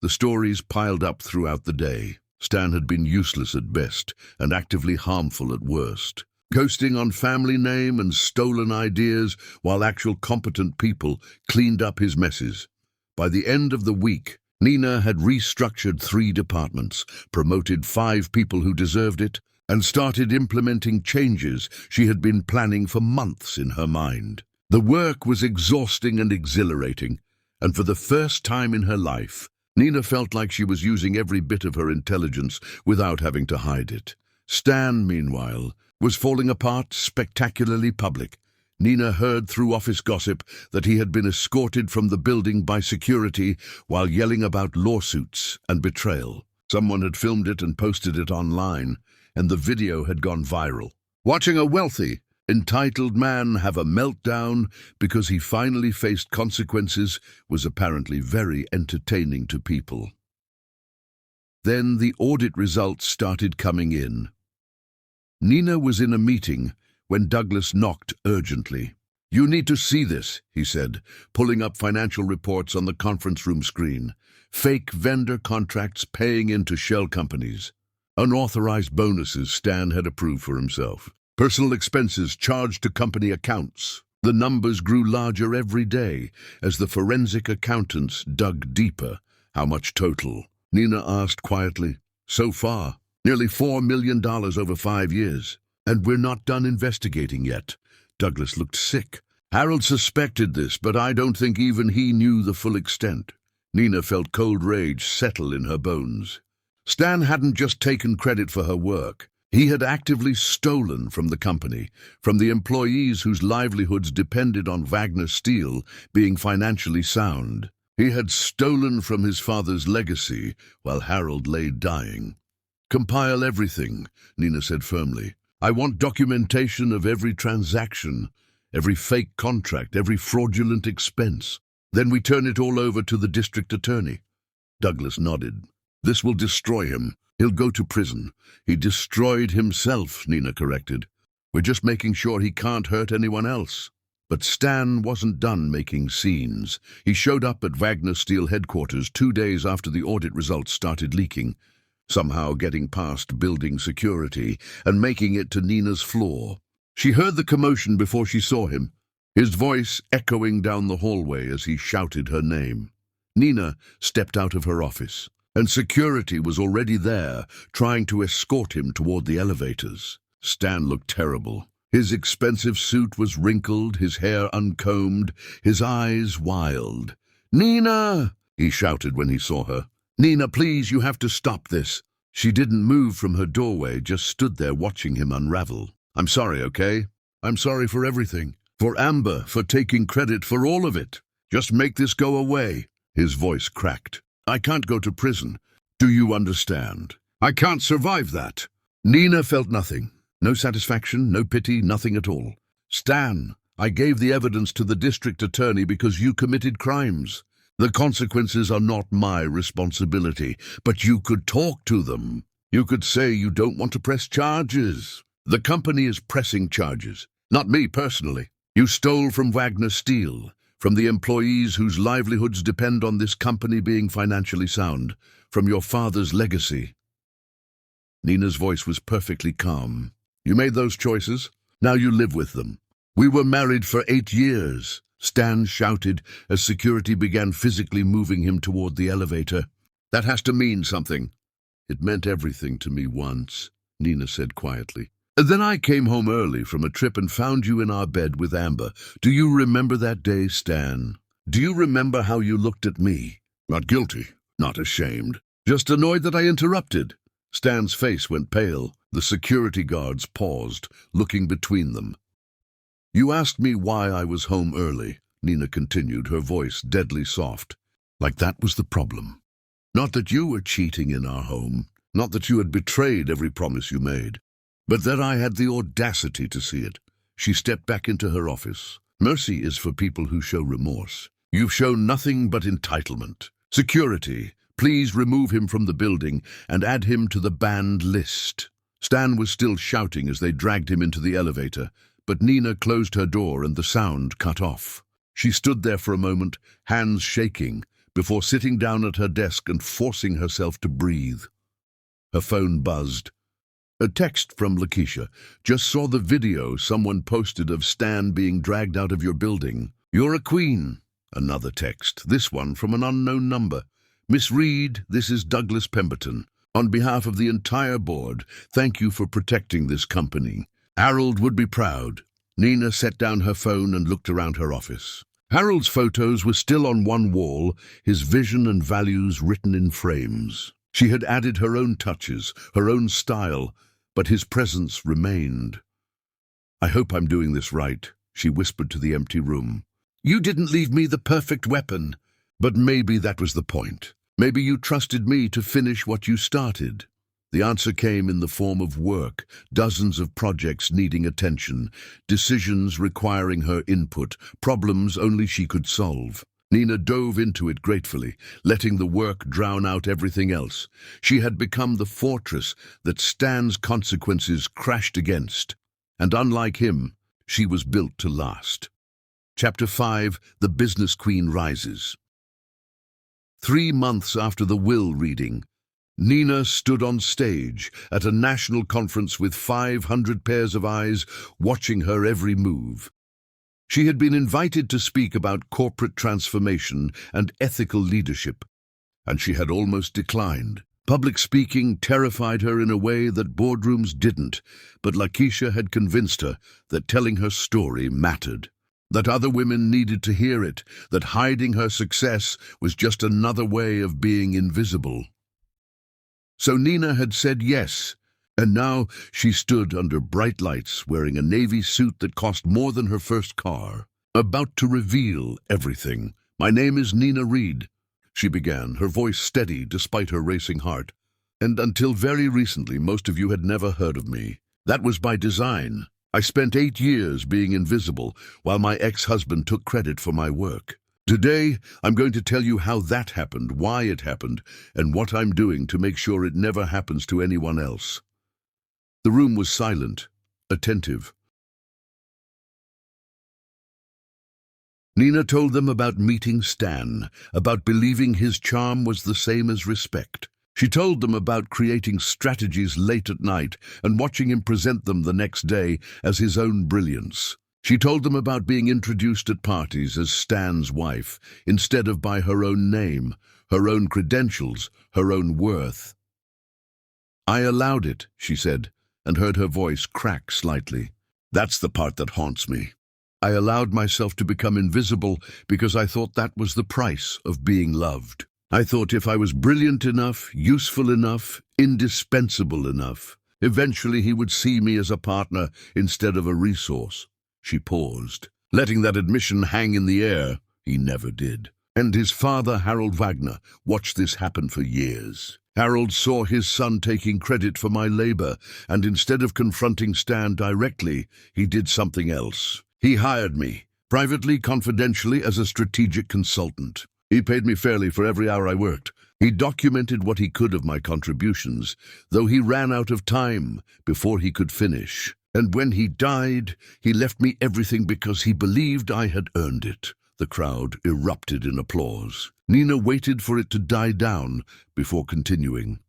The stories piled up throughout the day. Stan had been useless at best and actively harmful at worst, coasting on family name and stolen ideas while actual competent people cleaned up his messes. By the end of the week, Nina had restructured 3 departments, promoted 5 people who deserved it, and started implementing changes she had been planning for months in her mind. The work was exhausting and exhilarating, and for the first time in her life, Nina felt like she was using every bit of her intelligence without having to hide it. Stan, meanwhile, was falling apart, spectacularly public. Nina heard through office gossip that he had been escorted from the building by security while yelling about lawsuits and betrayal. Someone had filmed it and posted it online, and the video had gone viral. Watching a wealthy, entitled man have a meltdown because he finally faced consequences was apparently very entertaining to people. Then the audit results started coming in. Nina was in a meeting when Douglas knocked urgently. "You need to see this," he said, pulling up financial reports on the conference room screen. Fake vendor contracts paying into shell companies. Unauthorized bonuses Stan had approved for himself. Personal expenses charged to company accounts. The numbers grew larger every day as the forensic accountants dug deeper. "How much total?" Nina asked quietly. "So far, nearly $4 million over 5 years. And we're not done investigating yet." Douglas looked sick. Harold suspected this, but I don't think even he knew the full extent. Nina felt cold rage settle in her bones. Stan hadn't just taken credit for her work. He had actively stolen from the company, from the employees whose livelihoods depended on Wagner Steel being financially sound. He had stolen from his father's legacy while Harold lay dying. "Compile everything," Nina said firmly. "I want documentation of every transaction, every fake contract, every fraudulent expense. Then we turn it all over to the district attorney." Douglas nodded. "This will destroy him. He'll go to prison." "He destroyed himself," Nina corrected. "We're just making sure he can't hurt anyone else." But Stan wasn't done making scenes. He showed up at Wagner Steel headquarters 2 days after the audit results started leaking, somehow getting past building security and making it to Nina's floor. She heard the commotion before she saw him, his voice echoing down the hallway as he shouted her name. Nina stepped out of her office, and security was already there, trying to escort him toward the elevators. Stan looked terrible. His expensive suit was wrinkled, his hair uncombed, his eyes wild. "Nina!" he shouted when he saw her. "Nina, please, you have to stop this." She didn't move from her doorway, just stood there watching him unravel. "I'm sorry, okay? I'm sorry for everything. For Amber, for taking credit for all of it. Just make this go away." His voice cracked. "I can't go to prison. Do you understand? I can't survive that." Nina felt nothing. No satisfaction, no pity, nothing at all. "Stan, I gave the evidence to the district attorney because you committed crimes. The consequences are not my responsibility, but you could talk to them. You could say you don't want to press charges. The company is pressing charges, not me personally. You stole from Wagner Steel, from the employees whose livelihoods depend on this company being financially sound, from your father's legacy." Nina's voice was perfectly calm. "You made those choices. Now you live with them. We were married for 8 years. Stan shouted as security began physically moving him toward the elevator. "That has to mean something." "It meant everything to me once," Nina said quietly. "Then I came home early from a trip and found you in our bed with Amber. Do you remember that day, Stan? Do you remember how you looked at me? Not guilty, not ashamed, just annoyed that I interrupted." Stan's face went pale. The security guards paused, looking between them. "You asked me why I was home early," Nina continued, her voice deadly soft. "Like that was the problem. Not that you were cheating in our home, not that you had betrayed every promise you made, but that I had the audacity to see it." She stepped back into her office. "Mercy is for people who show remorse. You've shown nothing but entitlement. Security, please remove him from the building and add him to the banned list." Stan was still shouting as they dragged him into the elevator, but Nina closed her door and the sound cut off. She stood there for a moment, hands shaking, before sitting down at her desk and forcing herself to breathe. Her phone buzzed. A text from Lakeisha. "Just saw the video someone posted of Stan being dragged out of your building. You're a queen." Another text, this one from an unknown number. "Miss Reed, this is Douglas Pemberton. On behalf of the entire board, thank you for protecting this company. Harold would be proud." Nina set down her phone and looked around her office. Harold's photos were still on one wall, his vision and values written in frames. She had added her own touches, her own style, but his presence remained. "I hope I'm doing this right," she whispered to the empty room. "You didn't leave me the perfect weapon, but maybe that was the point. Maybe you trusted me to finish what you started." The answer came in the form of work, dozens of projects needing attention, decisions requiring her input, problems only she could solve. Nina dove into it gratefully, letting the work drown out everything else. She had become the fortress that Stan's consequences crashed against, and unlike him, she was built to last. Chapter 5: The Business Queen Rises. 3 months after the will reading, Nina stood on stage at a national conference with 500 pairs of eyes watching her every move. She had been invited to speak about corporate transformation and ethical leadership, and she had almost declined. Public speaking terrified her in a way that boardrooms didn't, but Lakeisha had convinced her that telling her story mattered, that other women needed to hear it, that hiding her success was just another way of being invisible. So Nina had said yes, and now she stood under bright lights wearing a navy suit that cost more than her first car, about to reveal everything. "My name is Nina Reed," she began, her voice steady despite her racing heart. "And until very recently, most of you had never heard of me. That was by design. I spent 8 years being invisible while my ex-husband took credit for my work. Today, I'm going to tell you how that happened, why it happened, and what I'm doing to make sure it never happens to anyone else." The room was silent, attentive. Nina told them about meeting Stan, about believing his charm was the same as respect. She told them about creating strategies late at night and watching him present them the next day as his own brilliance. She told them about being introduced at parties as Stan's wife, instead of by her own name, her own credentials, her own worth. "I allowed it," she said, and heard her voice crack slightly. "That's the part that haunts me. I allowed myself to become invisible because I thought that was the price of being loved. I thought if I was brilliant enough, useful enough, indispensable enough, eventually he would see me as a partner instead of a resource." She paused, letting that admission hang in the air. He never did. And his father, Harold Wagner, watched this happen for years. Harold saw his son taking credit for my labor, and instead of confronting Stan directly, he did something else. He hired me, privately, confidentially, as a strategic consultant. He paid me fairly for every hour I worked. He documented what he could of my contributions, though he ran out of time before he could finish. And when he died, he left me everything because he believed I had earned it. The crowd erupted in applause. Nina waited for it to die down before continuing.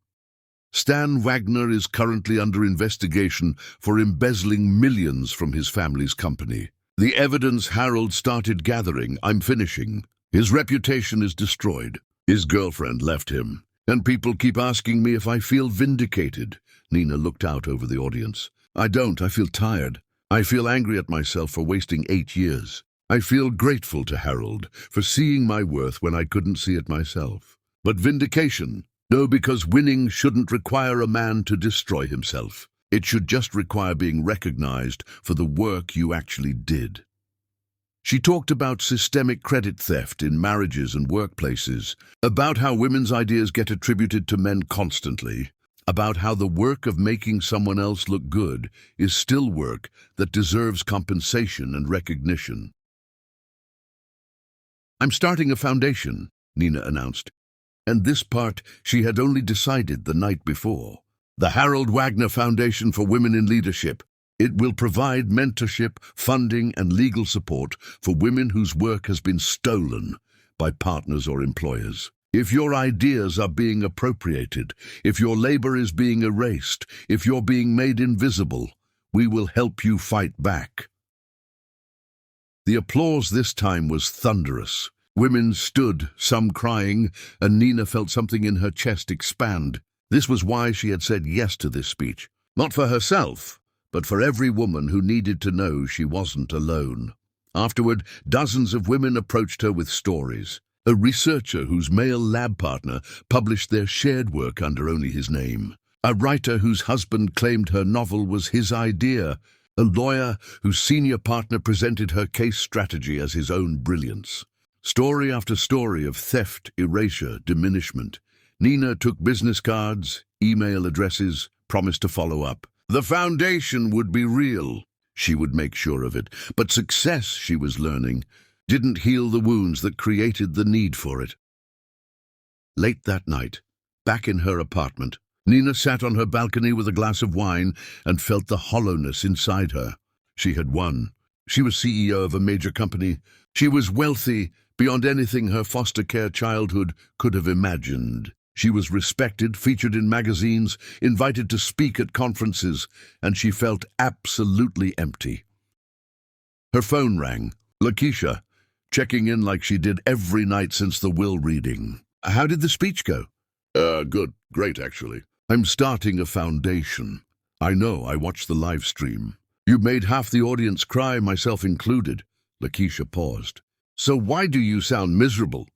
"Stan Wagner is currently under investigation for embezzling millions from his family's company. The evidence Harold started gathering, I'm finishing. His reputation is destroyed. His girlfriend left him. And people keep asking me if I feel vindicated." Nina looked out over the audience. "I don't. I feel tired. I feel angry at myself for wasting 8 years. I feel grateful to Harold for seeing my worth when I couldn't see it myself. But vindication? No, because winning shouldn't require a man to destroy himself. It should just require being recognized for the work you actually did." She talked about systemic credit theft in marriages and workplaces, about how women's ideas get attributed to men constantly, about how the work of making someone else look good is still work that deserves compensation and recognition. "I'm starting a foundation," Nina announced, and this part she had only decided the night before. "The Harold Wagner Foundation for Women in Leadership. It will provide mentorship, funding, and legal support for women whose work has been stolen by partners or employers. If your ideas are being appropriated, if your labor is being erased, if you're being made invisible, we will help you fight back." The applause this time was thunderous. Women stood, some crying, and Nina felt something in her chest expand. This was why she had said yes to this speech. Not for herself, but for every woman who needed to know she wasn't alone. Afterward, dozens of women approached her with stories. A researcher whose male lab partner published their shared work under only his name. A writer whose husband claimed her novel was his idea. A lawyer whose senior partner presented her case strategy as his own brilliance. Story after story of theft, erasure, diminishment. Nina took business cards, email addresses, promised to follow up. The foundation would be real. She would make sure of it. But success, she was learning, didn't heal the wounds that created the need for it. Late that night, back in her apartment, Nina sat on her balcony with a glass of wine and felt the hollowness inside her. She had won. She was CEO of a major company. She was wealthy beyond anything her foster care childhood could have imagined. She was respected, featured in magazines, invited to speak at conferences, and she felt absolutely empty. Her phone rang. Lakeisha, checking in like she did every night since the will reading. "How did the speech go?" Good. Great, actually. I'm starting a foundation. I know, I watched the live stream. You made half the audience cry, myself included." Lakeisha paused. "So why do you sound miserable?"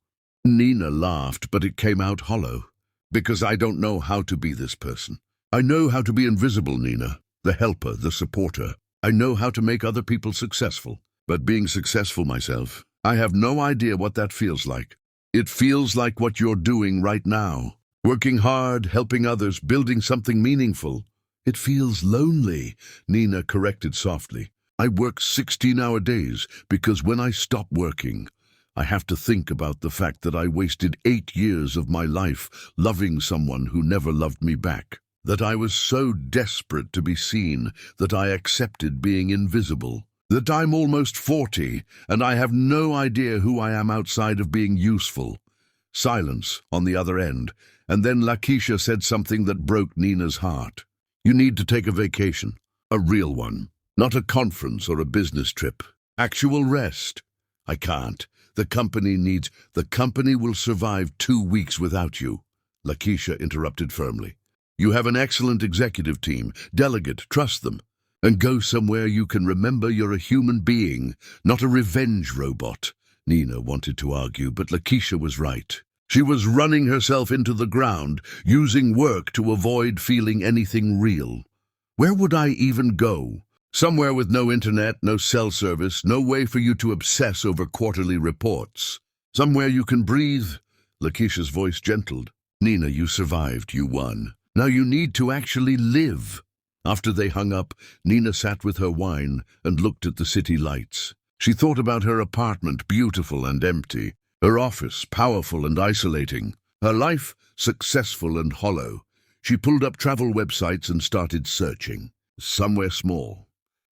Nina laughed, but it came out hollow. "Because I don't know how to be this person. I know how to be invisible, Nina. The helper, the supporter. I know how to make other people successful. But being successful myself, I have no idea what that feels like. It feels like what you're doing right now. Working hard, helping others, building something meaningful. It feels lonely," Nina corrected softly. "I work 16-hour days because when I stop working, I have to think about the fact that I wasted 8 years of my life loving someone who never loved me back. That I was so desperate to be seen that I accepted being invisible. That I'm almost 40, and I have no idea who I am outside of being useful. Silence on the other end, and then Lakeisha said something that broke Nina's heart. You need to take a vacation. A real one. Not a conference or a business trip. Actual rest. I can't. The company will survive 2 weeks without you. Lakeisha interrupted firmly. You have an excellent executive team. Delegate, trust them. And go somewhere you can remember you're a human being, not a revenge robot. Nina wanted to argue, but Lakeisha was right. She was running herself into the ground, using work to avoid feeling anything real. Where would I even go? Somewhere with no internet, no cell service, no way for you to obsess over quarterly reports. Somewhere you can breathe. Lakeisha's voice gentled. Nina, you survived. You won. Now you need to actually live. After they hung up, Nina sat with her wine and looked at the city lights. She thought about her apartment, beautiful and empty, her office, powerful and isolating, her life, successful and hollow. She pulled up travel websites and started searching. Somewhere small,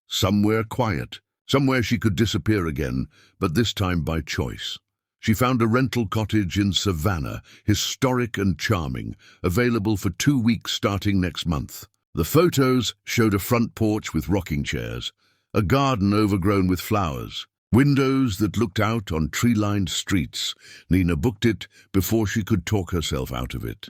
somewhere quiet, somewhere she could disappear again, but this time by choice. She found a rental cottage in Savannah, historic and charming, available for 2 weeks starting next month. The photos showed a front porch with rocking chairs, a garden overgrown with flowers, windows that looked out on tree-lined streets. Nina booked it before she could talk herself out of it.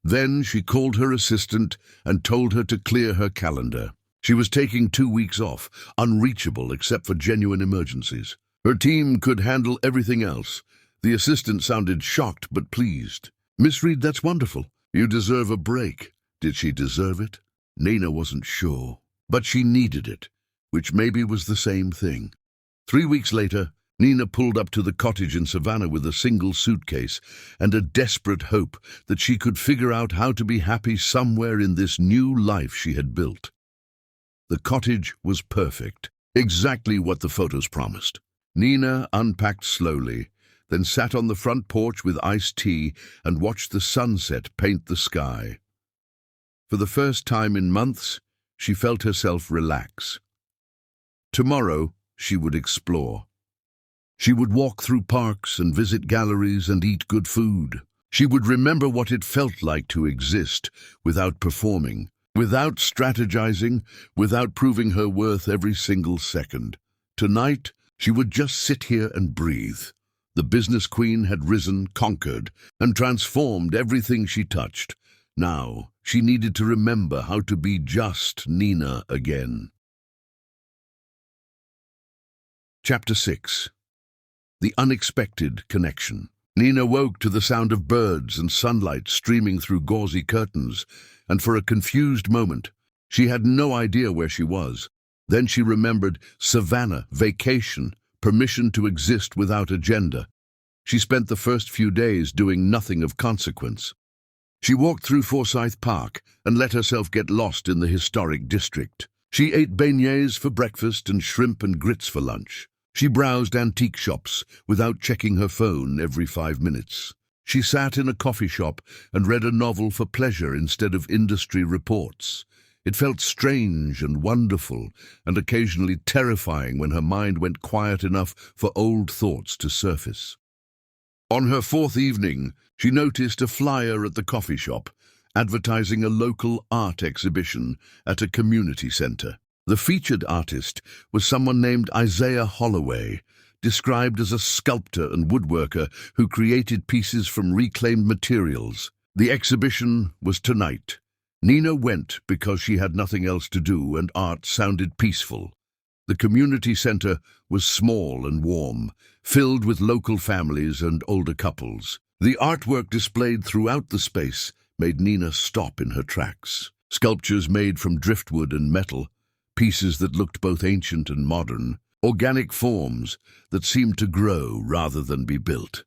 Then she called her assistant and told her to clear her calendar. She was taking 2 weeks off, unreachable except for genuine emergencies. Her team could handle everything else. The assistant sounded shocked but pleased. Miss Reed, that's wonderful. You deserve a break. Did she deserve it? Nina wasn't sure, but she needed it, which maybe was the same thing. 3 weeks later, Nina pulled up to the cottage in Savannah with a single suitcase and a desperate hope that she could figure out how to be happy somewhere in this new life she had built. The cottage was perfect, exactly what the photos promised. Nina unpacked slowly, then sat on the front porch with iced tea and watched the sunset paint the sky. For the first time in months, she felt herself relax. Tomorrow, she would explore. She would walk through parks and visit galleries and eat good food. She would remember what it felt like to exist without performing, without strategizing, without proving her worth every single second. Tonight, she would just sit here and breathe. The business queen had risen, conquered, and transformed everything she touched. Now, she needed to remember how to be just Nina again. Chapter 6. The Unexpected Connection. Nina woke to the sound of birds and sunlight streaming through gauzy curtains, and for a confused moment, she had no idea where she was. Then she remembered Savannah, vacation, permission to exist without agenda. She spent the first few days doing nothing of consequence. She walked through Forsyth Park and let herself get lost in the historic district. She ate beignets for breakfast and shrimp and grits for lunch. She browsed antique shops without checking her phone every 5 minutes. She sat in a coffee shop and read a novel for pleasure instead of industry reports. It felt strange and wonderful, and occasionally terrifying when her mind went quiet enough for old thoughts to surface. On her 4th evening, she noticed a flyer at the coffee shop, advertising a local art exhibition at a community center. The featured artist was someone named Isaiah Holloway, described as a sculptor and woodworker who created pieces from reclaimed materials. The exhibition was tonight. Nina went because she had nothing else to do and art sounded peaceful. The community center was small and warm, filled with local families and older couples. The artwork displayed throughout the space made Nina stop in her tracks. Sculptures made from driftwood and metal, pieces that looked both ancient and modern, organic forms that seemed to grow rather than be built.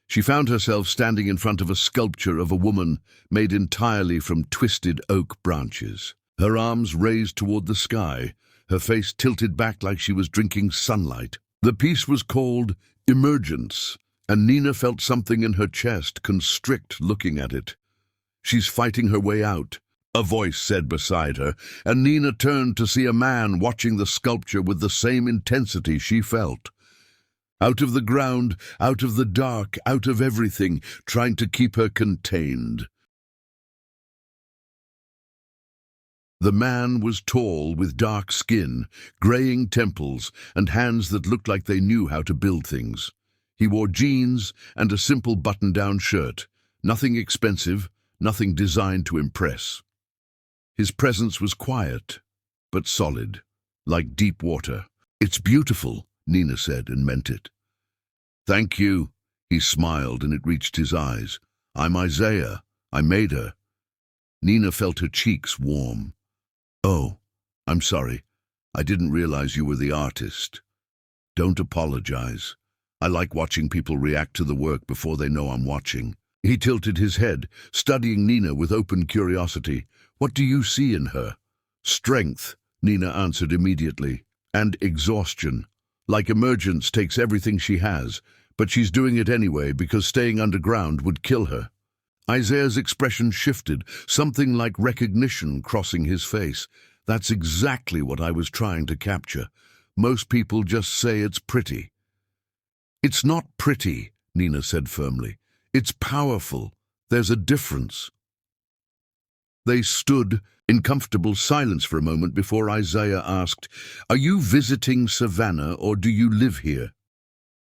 She found herself standing in front of a sculpture of a woman made entirely from twisted oak branches. Her arms raised toward the sky, her face tilted back like she was drinking sunlight. The piece was called Emergence, and Nina felt something in her chest constrict looking at it. She's fighting her way out, a voice said beside her, and Nina turned to see a man watching the sculpture with the same intensity she felt. Out of the ground, out of the dark, out of everything, trying to keep her contained. The man was tall, with dark skin, graying temples, and hands that looked like they knew how to build things. He wore jeans and a simple button-down shirt, nothing expensive, nothing designed to impress. His presence was quiet, but solid, like deep water. "It's beautiful," Nina said, and meant it. "Thank you." He smiled, and it reached his eyes. "I'm Isaiah. I made her." Nina felt her cheeks warm. "Oh, I'm sorry. I didn't realize you were the artist." "Don't apologize. I like watching people react to the work before they know I'm watching." He tilted his head, studying Nina with open curiosity. "What do you see in her?" "Strength," Nina answered immediately, "and exhaustion. Like Emergence takes everything she has, but she's doing it anyway because staying underground would kill her." Isaiah's expression shifted, something like recognition crossing his face. "That's exactly what I was trying to capture. Most people just say it's pretty." "It's not pretty," Nina said firmly. "It's powerful. There's a difference." They stood in comfortable silence for a moment before Isaiah asked, "Are you visiting Savannah or do you live here?"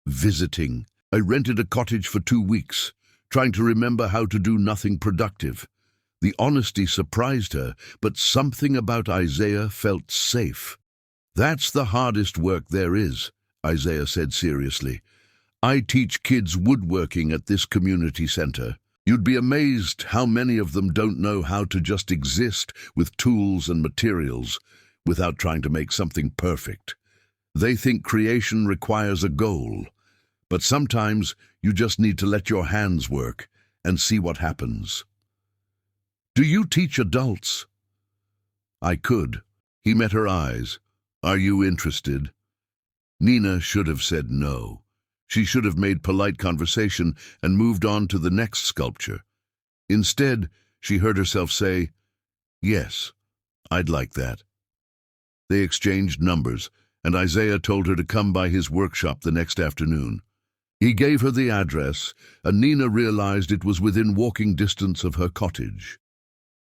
"Visiting. I rented a cottage for 2 weeks, trying to remember how to do nothing productive." The honesty surprised her, but something about Isaiah felt safe. "That's the hardest work there is," Isaiah said seriously. "I teach kids woodworking at this community center. You'd be amazed how many of them don't know how to just exist with tools and materials without trying to make something perfect. They think creation requires a goal, but sometimes you just need to let your hands work and see what happens." "Do you teach adults?" "I could." He met her eyes. "Are you interested?" Nina should have said no. She should have made polite conversation and moved on to the next sculpture. Instead, she heard herself say, "Yes, I'd like that." They exchanged numbers, and Isaiah told her to come by his workshop the next afternoon. He gave her the address, and Nina realized it was within walking distance of her cottage.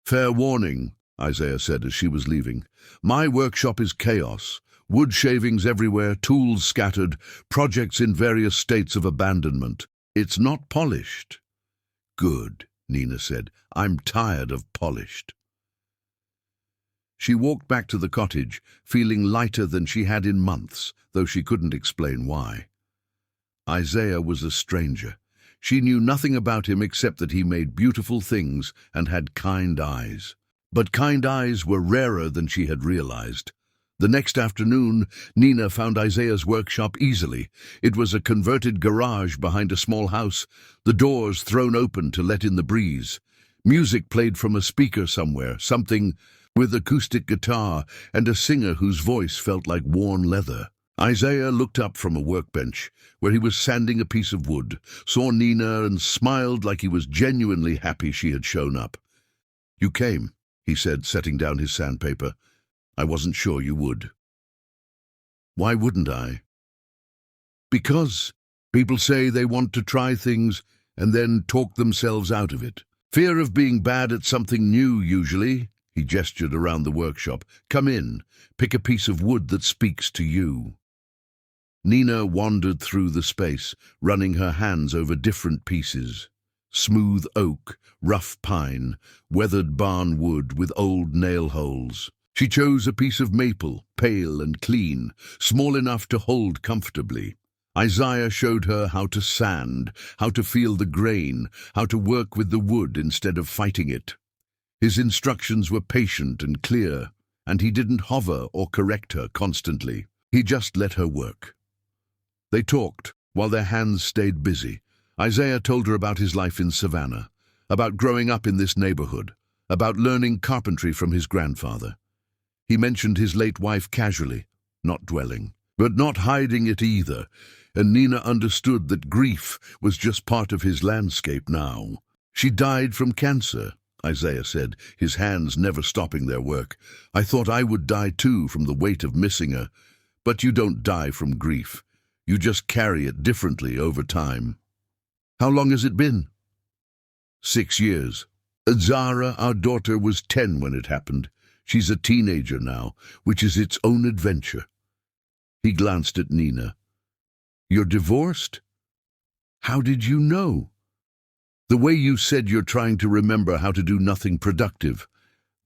"Fair warning," Isaiah said as she was leaving. "My workshop is chaos. Wood shavings everywhere, tools scattered, projects in various states of abandonment. It's not polished." "Good," Nina said. "I'm tired of polished." She walked back to the cottage, feeling lighter than she had in months, though she couldn't explain why. Isaiah was a stranger. She knew nothing about him except that he made beautiful things and had kind eyes. But kind eyes were rarer than she had realized. The next afternoon, Nina found Isaiah's workshop easily. It was a converted garage behind a small house, the doors thrown open to let in the breeze. Music played from a speaker somewhere, something with acoustic guitar and a singer whose voice felt like worn leather. Isaiah looked up from a workbench, where he was sanding a piece of wood, saw Nina and smiled like he was genuinely happy she had shown up. "You came," he said, setting down his sandpaper. "I wasn't sure you would." "Why wouldn't I?" "Because people say they want to try things and then talk themselves out of it. Fear of being bad at something new, usually." He gestured around the workshop. "Come in, pick a piece of wood that speaks to you." Nina wandered through the space, running her hands over different pieces. Smooth oak, rough pine, weathered barn wood with old nail holes. She chose a piece of maple, pale and clean, small enough to hold comfortably. Isaiah showed her how to sand, how to feel the grain, how to work with the wood instead of fighting it. His instructions were patient and clear, and he didn't hover or correct her constantly. He just let her work. They talked, while their hands stayed busy. Isaiah told her about his life in Savannah, about growing up in this neighborhood, about learning carpentry from his grandfather. He mentioned his late wife casually, not dwelling, but not hiding it either, and Nina understood that grief was just part of his landscape now. She died from cancer, Isaiah said, his hands never stopping their work. I thought I would die too from the weight of missing her. But you don't die from grief. You just carry it differently over time. How long has it been? 6 years. Zara, our daughter, was 10 when it happened. She's a teenager now, which is its own adventure. He glanced at Nina. You're divorced? How did you know? The way you said you're trying to remember how to do nothing productive.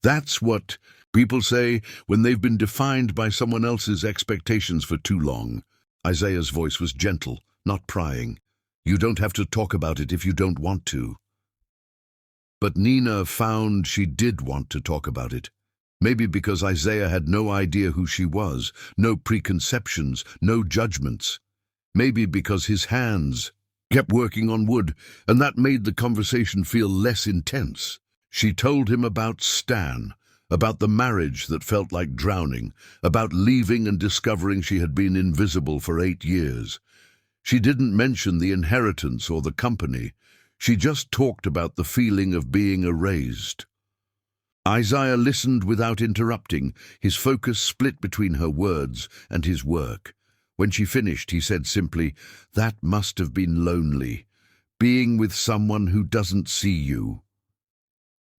That's what people say when they've been defined by someone else's expectations for too long. Isaiah's voice was gentle, not prying. You don't have to talk about it if you don't want to. But Nina found she did want to talk about it. Maybe because Isaiah had no idea who she was, no preconceptions, no judgments. Maybe because his hands kept working on wood, and that made the conversation feel less intense. She told him about Stan, about the marriage that felt like drowning, about leaving and discovering she had been invisible for 8 years. She didn't mention the inheritance or the company. She just talked about the feeling of being erased. Isaiah listened without interrupting, his focus split between her words and his work. When she finished, he said simply, "That must have been lonely, being with someone who doesn't see you."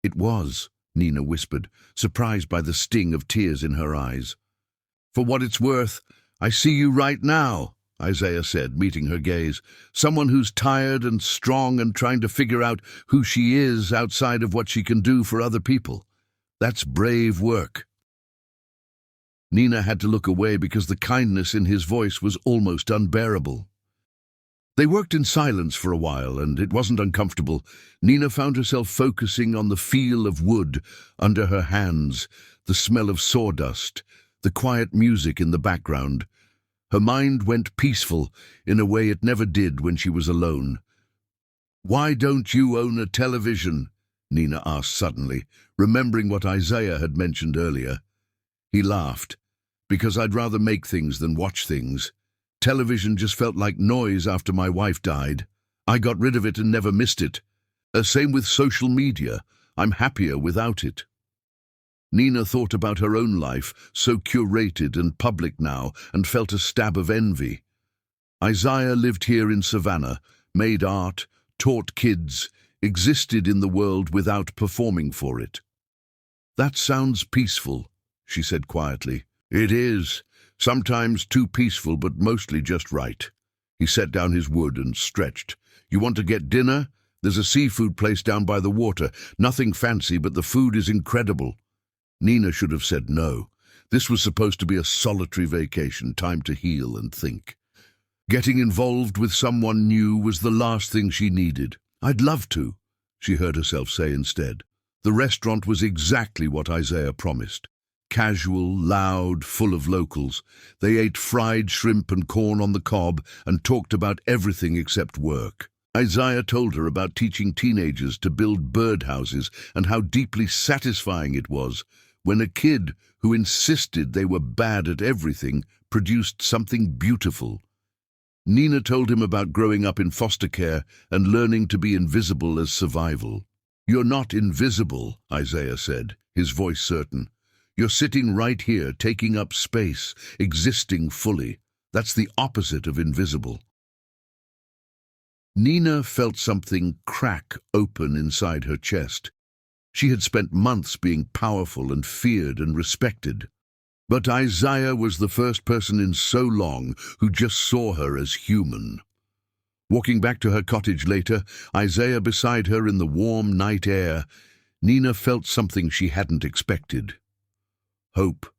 "It was," Nina whispered, surprised by the sting of tears in her eyes. "For what it's worth, I see you right now," Isaiah said, meeting her gaze. "Someone who's tired and strong and trying to figure out who she is outside of what she can do for other people. That's brave work." Nina had to look away because the kindness in his voice was almost unbearable. They worked in silence for a while, and it wasn't uncomfortable. Nina found herself focusing on the feel of wood under her hands, the smell of sawdust, the quiet music in the background. Her mind went peaceful in a way it never did when she was alone. "Why don't you own a television?" Nina asked suddenly, remembering what Isaiah had mentioned earlier. He laughed. "Because I'd rather make things than watch things. Television just felt like noise after my wife died. I got rid of it and never missed it. Same with social media. I'm happier without it." Nina thought about her own life, so curated and public now, and felt a stab of envy. Isaiah lived here in Savannah, made art, taught kids, existed in the world without performing for it. "That sounds peaceful," she said quietly. "It is. Sometimes too peaceful, but mostly just right." He set down his wood and stretched. "You want to get dinner? There's a seafood place down by the water. Nothing fancy, but the food is incredible." Nina should have said no. This was supposed to be a solitary vacation, time to heal and think. Getting involved with someone new was the last thing she needed. "I'd love to," she heard herself say instead. The restaurant was exactly what Isaiah promised. Casual, loud, full of locals. They ate fried shrimp and corn on the cob and talked about everything except work. Isaiah told her about teaching teenagers to build birdhouses and how deeply satisfying it was when a kid who insisted they were bad at everything produced something beautiful. Nina told him about growing up in foster care and learning to be invisible as survival. "You're not invisible," Isaiah said, his voice certain. "You're sitting right here, taking up space, existing fully. That's the opposite of invisible." Nina felt something crack open inside her chest. She had spent months being powerful and feared and respected. But Isaiah was the first person in so long who just saw her as human. Walking back to her cottage later, Isaiah beside her in the warm night air, Nina felt something she hadn't expected. Hope.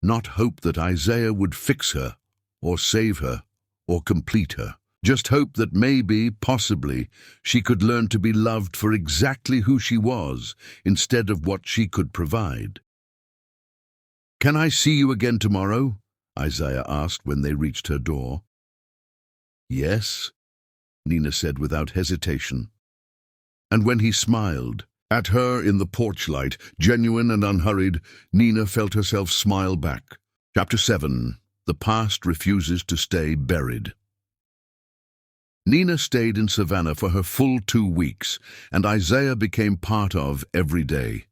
Not hope that Isaiah would fix her, or save her, or complete her. Just hope that maybe, possibly, she could learn to be loved for exactly who she was, instead of what she could provide. "Can I see you again tomorrow?" Isaiah asked when they reached her door. "Yes," Nina said without hesitation. And when he smiled at her in the porch light, genuine and unhurried, Nina felt herself smile back. Chapter 7. The past refuses to stay buried. Nina stayed in Savannah for her full 2 weeks, and Isaiah became part of every day.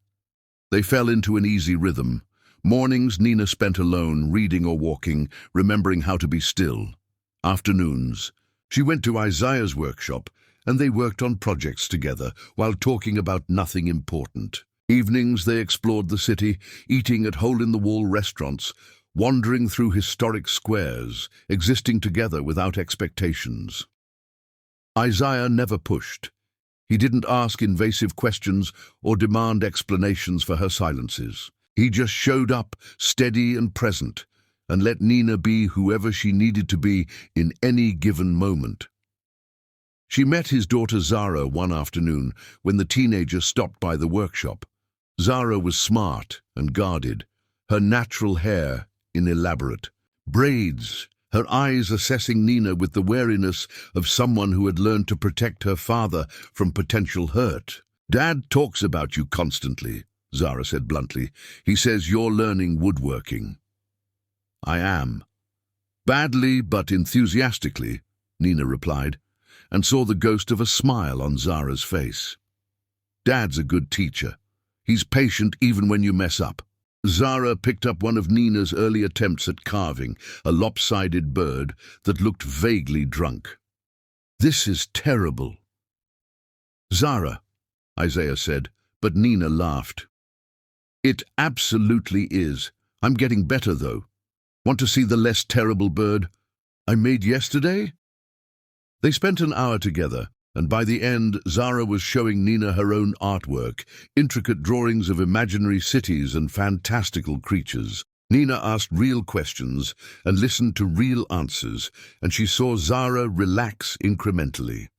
They fell into an easy rhythm. Mornings Nina spent alone, reading or walking, remembering how to be still. Afternoons, she went to Isaiah's workshop, and they worked on projects together while talking about nothing important. Evenings they explored the city, eating at hole-in-the-wall restaurants, wandering through historic squares, existing together without expectations. Isaiah never pushed. He didn't ask invasive questions or demand explanations for her silences. He just showed up, steady and present, and let Nina be whoever she needed to be in any given moment. She met his daughter Zara one afternoon when the teenager stopped by the workshop. Zara was smart and guarded, her natural hair elaborate. Braids, her eyes assessing Nina with the wariness of someone who had learned to protect her father from potential hurt. "Dad talks about you constantly," Zara said bluntly. "He says you're learning woodworking." "I am." "Badly but enthusiastically," Nina replied, and saw the ghost of a smile on Zara's face. "Dad's a good teacher. He's patient even when you mess up." Zara picked up one of Nina's early attempts at carving, a lopsided bird that looked vaguely drunk. "This is terrible." "Zara," Isaiah said, but Nina laughed. "It absolutely is. I'm getting better, though. Want to see the less terrible bird I made yesterday?" They spent an hour together, and by the end, Zara was showing Nina her own artwork, intricate drawings of imaginary cities and fantastical creatures. Nina asked real questions and listened to real answers, and she saw Zara relax incrementally.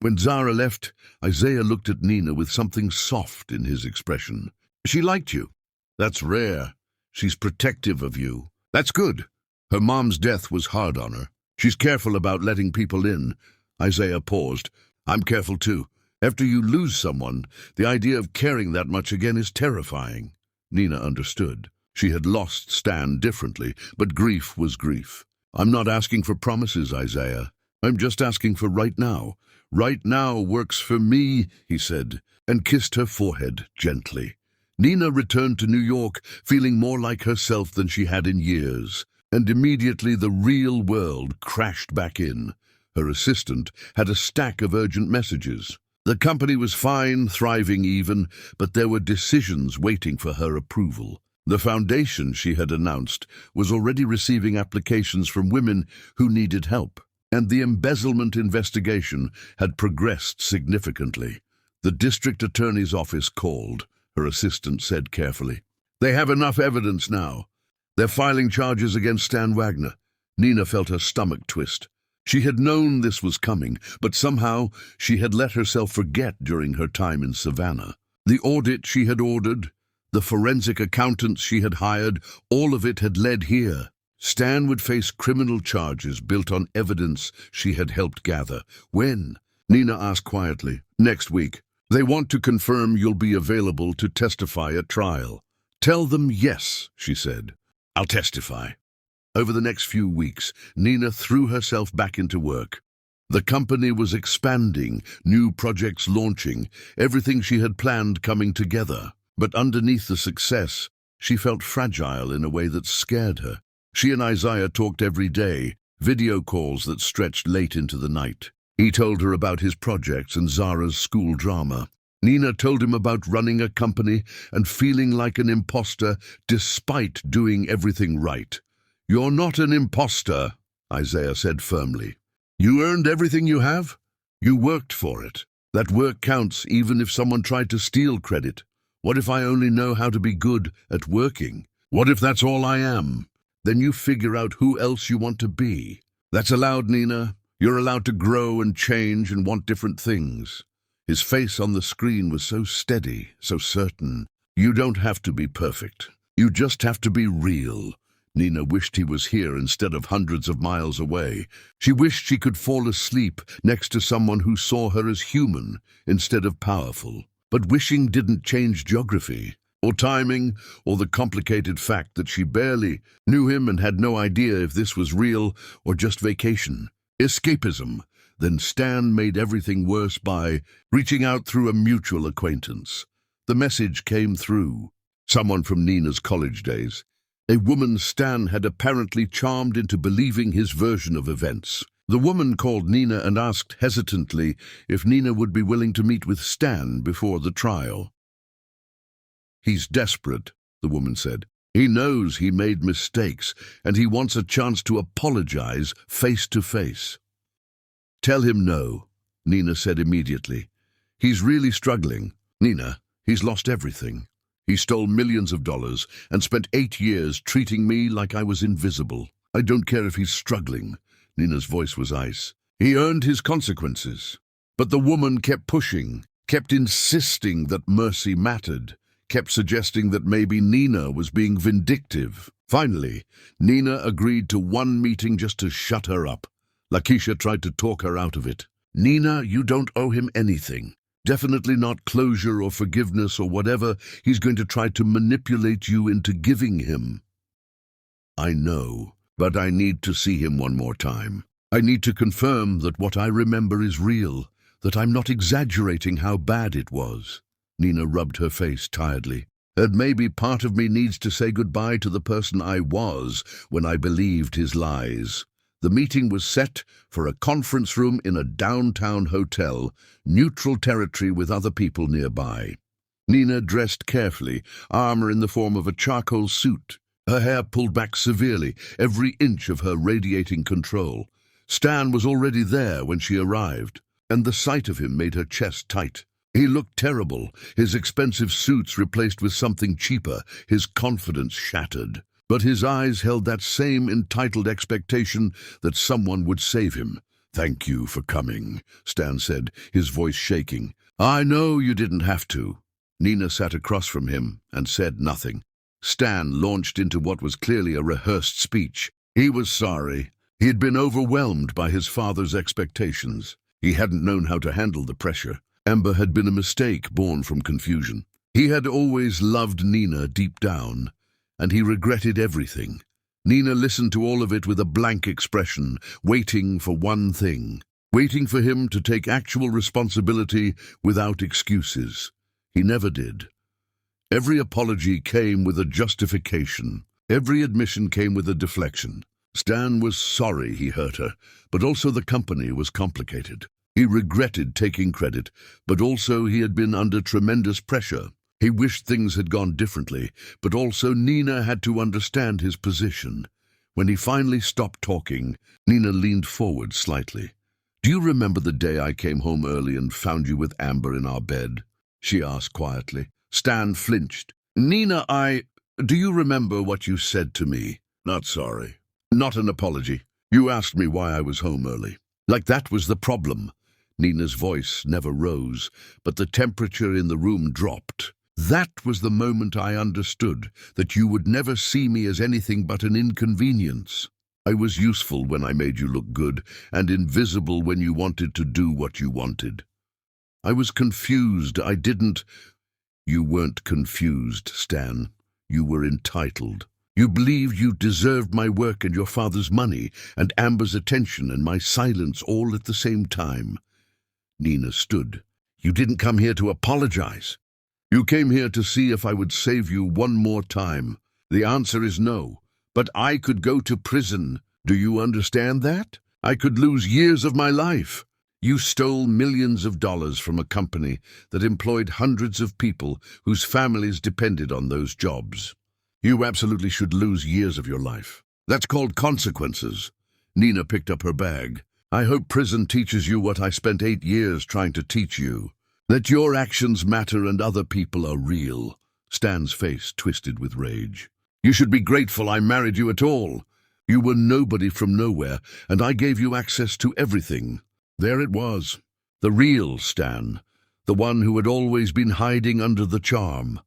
When Zara left, Isaiah looked at Nina with something soft in his expression. "She liked you. That's rare. She's protective of you. That's good. Her mom's death was hard on her. She's careful about letting people in." Isaiah paused. "I'm careful too. After you lose someone, the idea of caring that much again is terrifying." Nina understood. She had lost Stan differently, but grief was grief. "I'm not asking for promises, Isaiah. I'm just asking for right now. Right now works for me," he said, and kissed her forehead gently. Nina returned to New York, feeling more like herself than she had in years, and immediately the real world crashed back in. Her assistant had a stack of urgent messages. The company was fine, thriving even, but there were decisions waiting for her approval. The foundation she had announced was already receiving applications from women who needed help, and the embezzlement investigation had progressed significantly. The district attorney's office called, her assistant said carefully. "They have enough evidence now. They're filing charges against Stan Wagner." Nina felt her stomach twist. She had known this was coming, but somehow she had let herself forget during her time in Savannah. The audit she had ordered, the forensic accountants she had hired, all of it had led here. Stan would face criminal charges built on evidence she had helped gather. "When?" Nina asked quietly. "Next week. They want to confirm you'll be available to testify at trial." "Tell them yes," she said. "I'll testify." Over the next few weeks, Nina threw herself back into work. The company was expanding, new projects launching, everything she had planned coming together. But underneath the success, she felt fragile in a way that scared her. She and Isaiah talked every day, video calls that stretched late into the night. He told her about his projects and Zara's school drama. Nina told him about running a company and feeling like an imposter despite doing everything right. "You're not an imposter," Isaiah said firmly. "You earned everything you have. You worked for it. That work counts even if someone tried to steal credit. What if I only know how to be good at working? What if that's all I am? Then you figure out who else you want to be. That's allowed, Nina. You're allowed to grow and change and want different things." His face on the screen was so steady, so certain. "You don't have to be perfect. You just have to be real." Nina wished he was here instead of hundreds of miles away. She wished she could fall asleep next to someone who saw her as human instead of powerful. But wishing didn't change geography, or timing, or the complicated fact that she barely knew him and had no idea if this was real or just vacation. Escapism. Then Stan made everything worse by reaching out through a mutual acquaintance. The message came through. Someone from Nina's college days. A woman Stan had apparently charmed into believing his version of events. The woman called Nina and asked hesitantly if Nina would be willing to meet with Stan before the trial. "He's desperate," the woman said. "He knows he made mistakes, and he wants a chance to apologize face to face." "Tell him no," Nina said immediately. "He's really struggling. Nina, he's lost everything. He stole millions of dollars and spent 8 years treating me like I was invisible. I don't care if he's struggling." Nina's voice was ice. "He earned his consequences." But the woman kept pushing, kept insisting that mercy mattered, kept suggesting that maybe Nina was being vindictive. Finally, Nina agreed to one meeting just to shut her up. Lakeisha tried to talk her out of it. "Nina, you don't owe him anything. Definitely not closure or forgiveness or whatever he's going to try to manipulate you into giving him." "I know, but I need to see him one more time. I need to confirm that what I remember is real, that I'm not exaggerating how bad it was." Nina rubbed her face tiredly. "And maybe part of me needs to say goodbye to the person I was when I believed his lies." The meeting was set for a conference room in a downtown hotel, neutral territory with other people nearby. Nina dressed carefully, armor in the form of a charcoal suit, her hair pulled back severely, every inch of her radiating control. Stan was already there when she arrived, and the sight of him made her chest tight. He looked terrible, his expensive suits replaced with something cheaper, his confidence shattered. But his eyes held that same entitled expectation that someone would save him. "Thank you for coming," Stan said, his voice shaking. "I know you didn't have to." Nina sat across from him and said nothing. Stan launched into what was clearly a rehearsed speech. He was sorry. He had been overwhelmed by his father's expectations. He hadn't known how to handle the pressure. Amber had been a mistake born from confusion. He had always loved Nina deep down, and he regretted everything. Nina listened to all of it with a blank expression, waiting for one thing, waiting for him to take actual responsibility without excuses. He never did. Every apology came with a justification. Every admission came with a deflection. Stan was sorry he hurt her, but also the company was complicated. He regretted taking credit, but also he had been under tremendous pressure. He wished things had gone differently, but also Nina had to understand his position. When he finally stopped talking, Nina leaned forward slightly. "Do you remember the day I came home early and found you with Amber in our bed?" she asked quietly. Stan flinched. "Nina, do you remember what you said to me?" "Not sorry. Not an apology. You asked me why I was home early. Like that was the problem." Nina's voice never rose, but the temperature in the room dropped. "That was the moment I understood that you would never see me as anything but an inconvenience. I was useful when I made you look good, and invisible when you wanted to do what you wanted. I was confused. I didn't—" "You weren't confused, Stan. You were entitled. You believed you deserved my work and your father's money, and Amber's attention and my silence all at the same time." Nina stood. "You didn't come here to apologize. You came here to see if I would save you one more time. The answer is no. But I could go to prison. Do you understand that? I could lose years of my life. You stole millions of dollars from a company that employed hundreds of people whose families depended on those jobs. You absolutely should lose years of your life. That's called consequences." Nina picked up her bag. "I hope prison teaches you what I spent 8 years trying to teach you. That your actions matter and other people are real." Stan's face twisted with rage. "You should be grateful I married you at all. You were nobody from nowhere, and I gave you access to everything." There it was, the real Stan, the one who had always been hiding under the charm.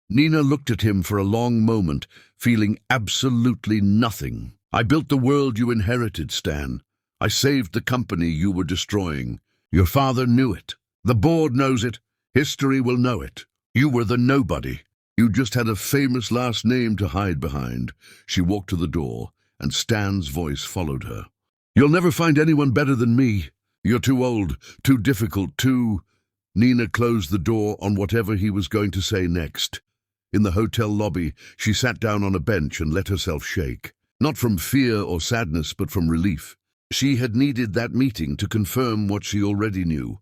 Nina looked at him for a long moment, feeling absolutely nothing. "I built the world you inherited, Stan. I saved the company you were destroying. Your father knew it. The board knows it. History will know it. You were the nobody. You just had a famous last name to hide behind." She walked to the door, and Stan's voice followed her. You'll never find anyone better than me. You're too old, too difficult, too... Nina closed the door on whatever he was going to say next. In the hotel lobby, she sat down on a bench and let herself shake. Not from fear or sadness, but from relief. She had needed that meeting to confirm what she already knew.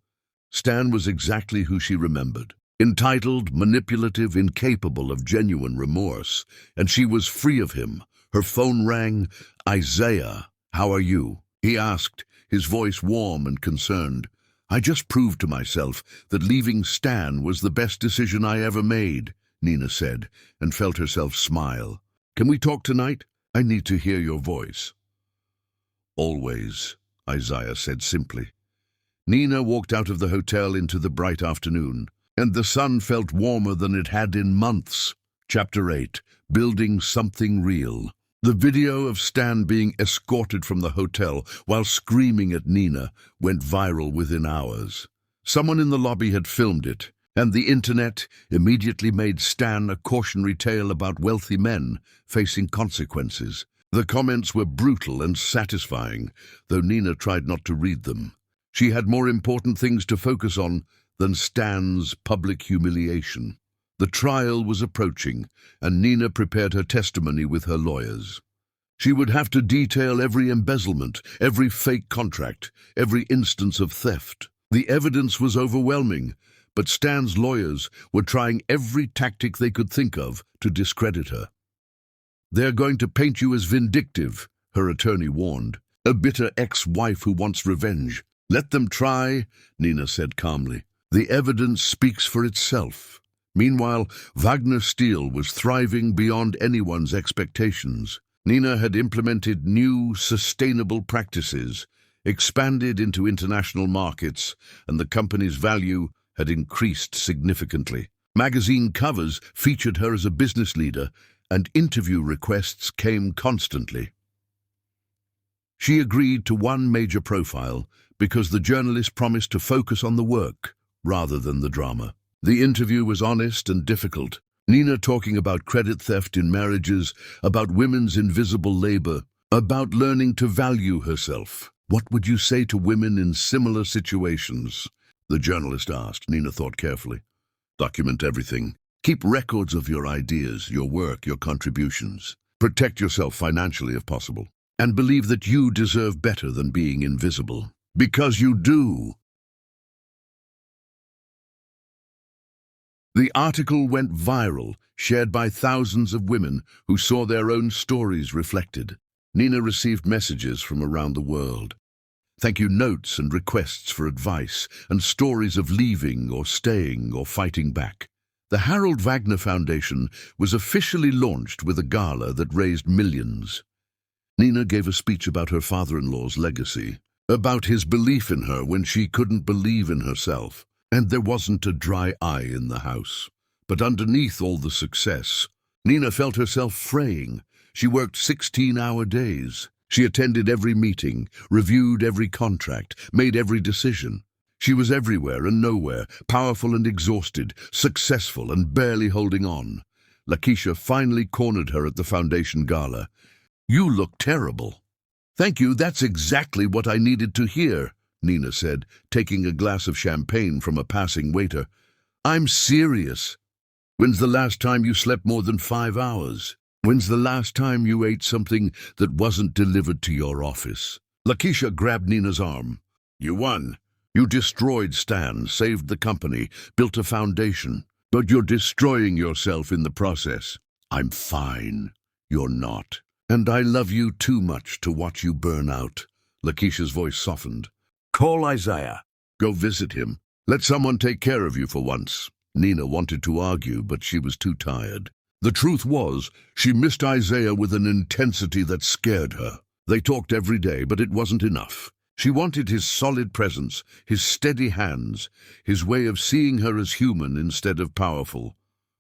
Stan was exactly who she remembered. Entitled, manipulative, incapable of genuine remorse. And she was free of him. Her phone rang. "Isaiah, how are you?" he asked, his voice warm and concerned. "I just proved to myself that leaving Stan was the best decision I ever made," Nina said, and felt herself smile. "Can we talk tonight? I need to hear your voice." "Always," Isaiah said simply. Nina walked out of the hotel into the bright afternoon, and the sun felt warmer than it had in months. Chapter 8. Building Something Real. The video of Stan being escorted from the hotel while screaming at Nina went viral within hours. Someone in the lobby had filmed it, and the internet immediately made Stan a cautionary tale about wealthy men facing consequences. The comments were brutal and satisfying, though Nina tried not to read them. She had more important things to focus on than Stan's public humiliation. The trial was approaching, and Nina prepared her testimony with her lawyers. She would have to detail every embezzlement, every fake contract, every instance of theft. The evidence was overwhelming, but Stan's lawyers were trying every tactic they could think of to discredit her. "They're going to paint you as vindictive," her attorney warned. "A bitter ex-wife who wants revenge." "Let them try," Nina said calmly. "The evidence speaks for itself." Meanwhile, Wagner Steel was thriving beyond anyone's expectations. Nina had implemented new, sustainable practices, expanded into international markets, and the company's value had increased significantly. Magazine covers featured her as a business leader, and interview requests came constantly. She agreed to one major profile because the journalist promised to focus on the work rather than the drama. The interview was honest and difficult. Nina talking about credit theft in marriages, about women's invisible labor, about learning to value herself. "What would you say to women in similar situations?" the journalist asked. Nina thought carefully. "Document everything. Keep records of your ideas, your work, your contributions. Protect yourself financially if possible. And believe that you deserve better than being invisible. Because you do." The article went viral, shared by thousands of women who saw their own stories reflected. Nina received messages from around the world. Thank you notes and requests for advice, and stories of leaving or staying or fighting back. The Harold Wagner Foundation was officially launched with a gala that raised millions. Nina gave a speech about her father-in-law's legacy, about his belief in her when she couldn't believe in herself. And there wasn't a dry eye in the house. But underneath all the success, Nina felt herself fraying. She worked 16-hour days. She attended every meeting, reviewed every contract, made every decision. She was everywhere and nowhere, powerful and exhausted, successful and barely holding on. Lakeisha finally cornered her at the foundation gala. "You look terrible." "Thank you, that's exactly what I needed to hear," Nina said, taking a glass of champagne from a passing waiter. "I'm serious. When's the last time you slept more than 5 hours? When's the last time you ate something that wasn't delivered to your office?" Lakeisha grabbed Nina's arm. "You won. You destroyed Stan, saved the company, built a foundation. But you're destroying yourself in the process." "I'm fine. You're not. And I love you too much to watch you burn out." Lakeisha's voice softened. "Call Isaiah. Go visit him. Let someone take care of you for once." Nina wanted to argue, but she was too tired. The truth was, she missed Isaiah with an intensity that scared her. They talked every day, but it wasn't enough. She wanted his solid presence, his steady hands, his way of seeing her as human instead of powerful.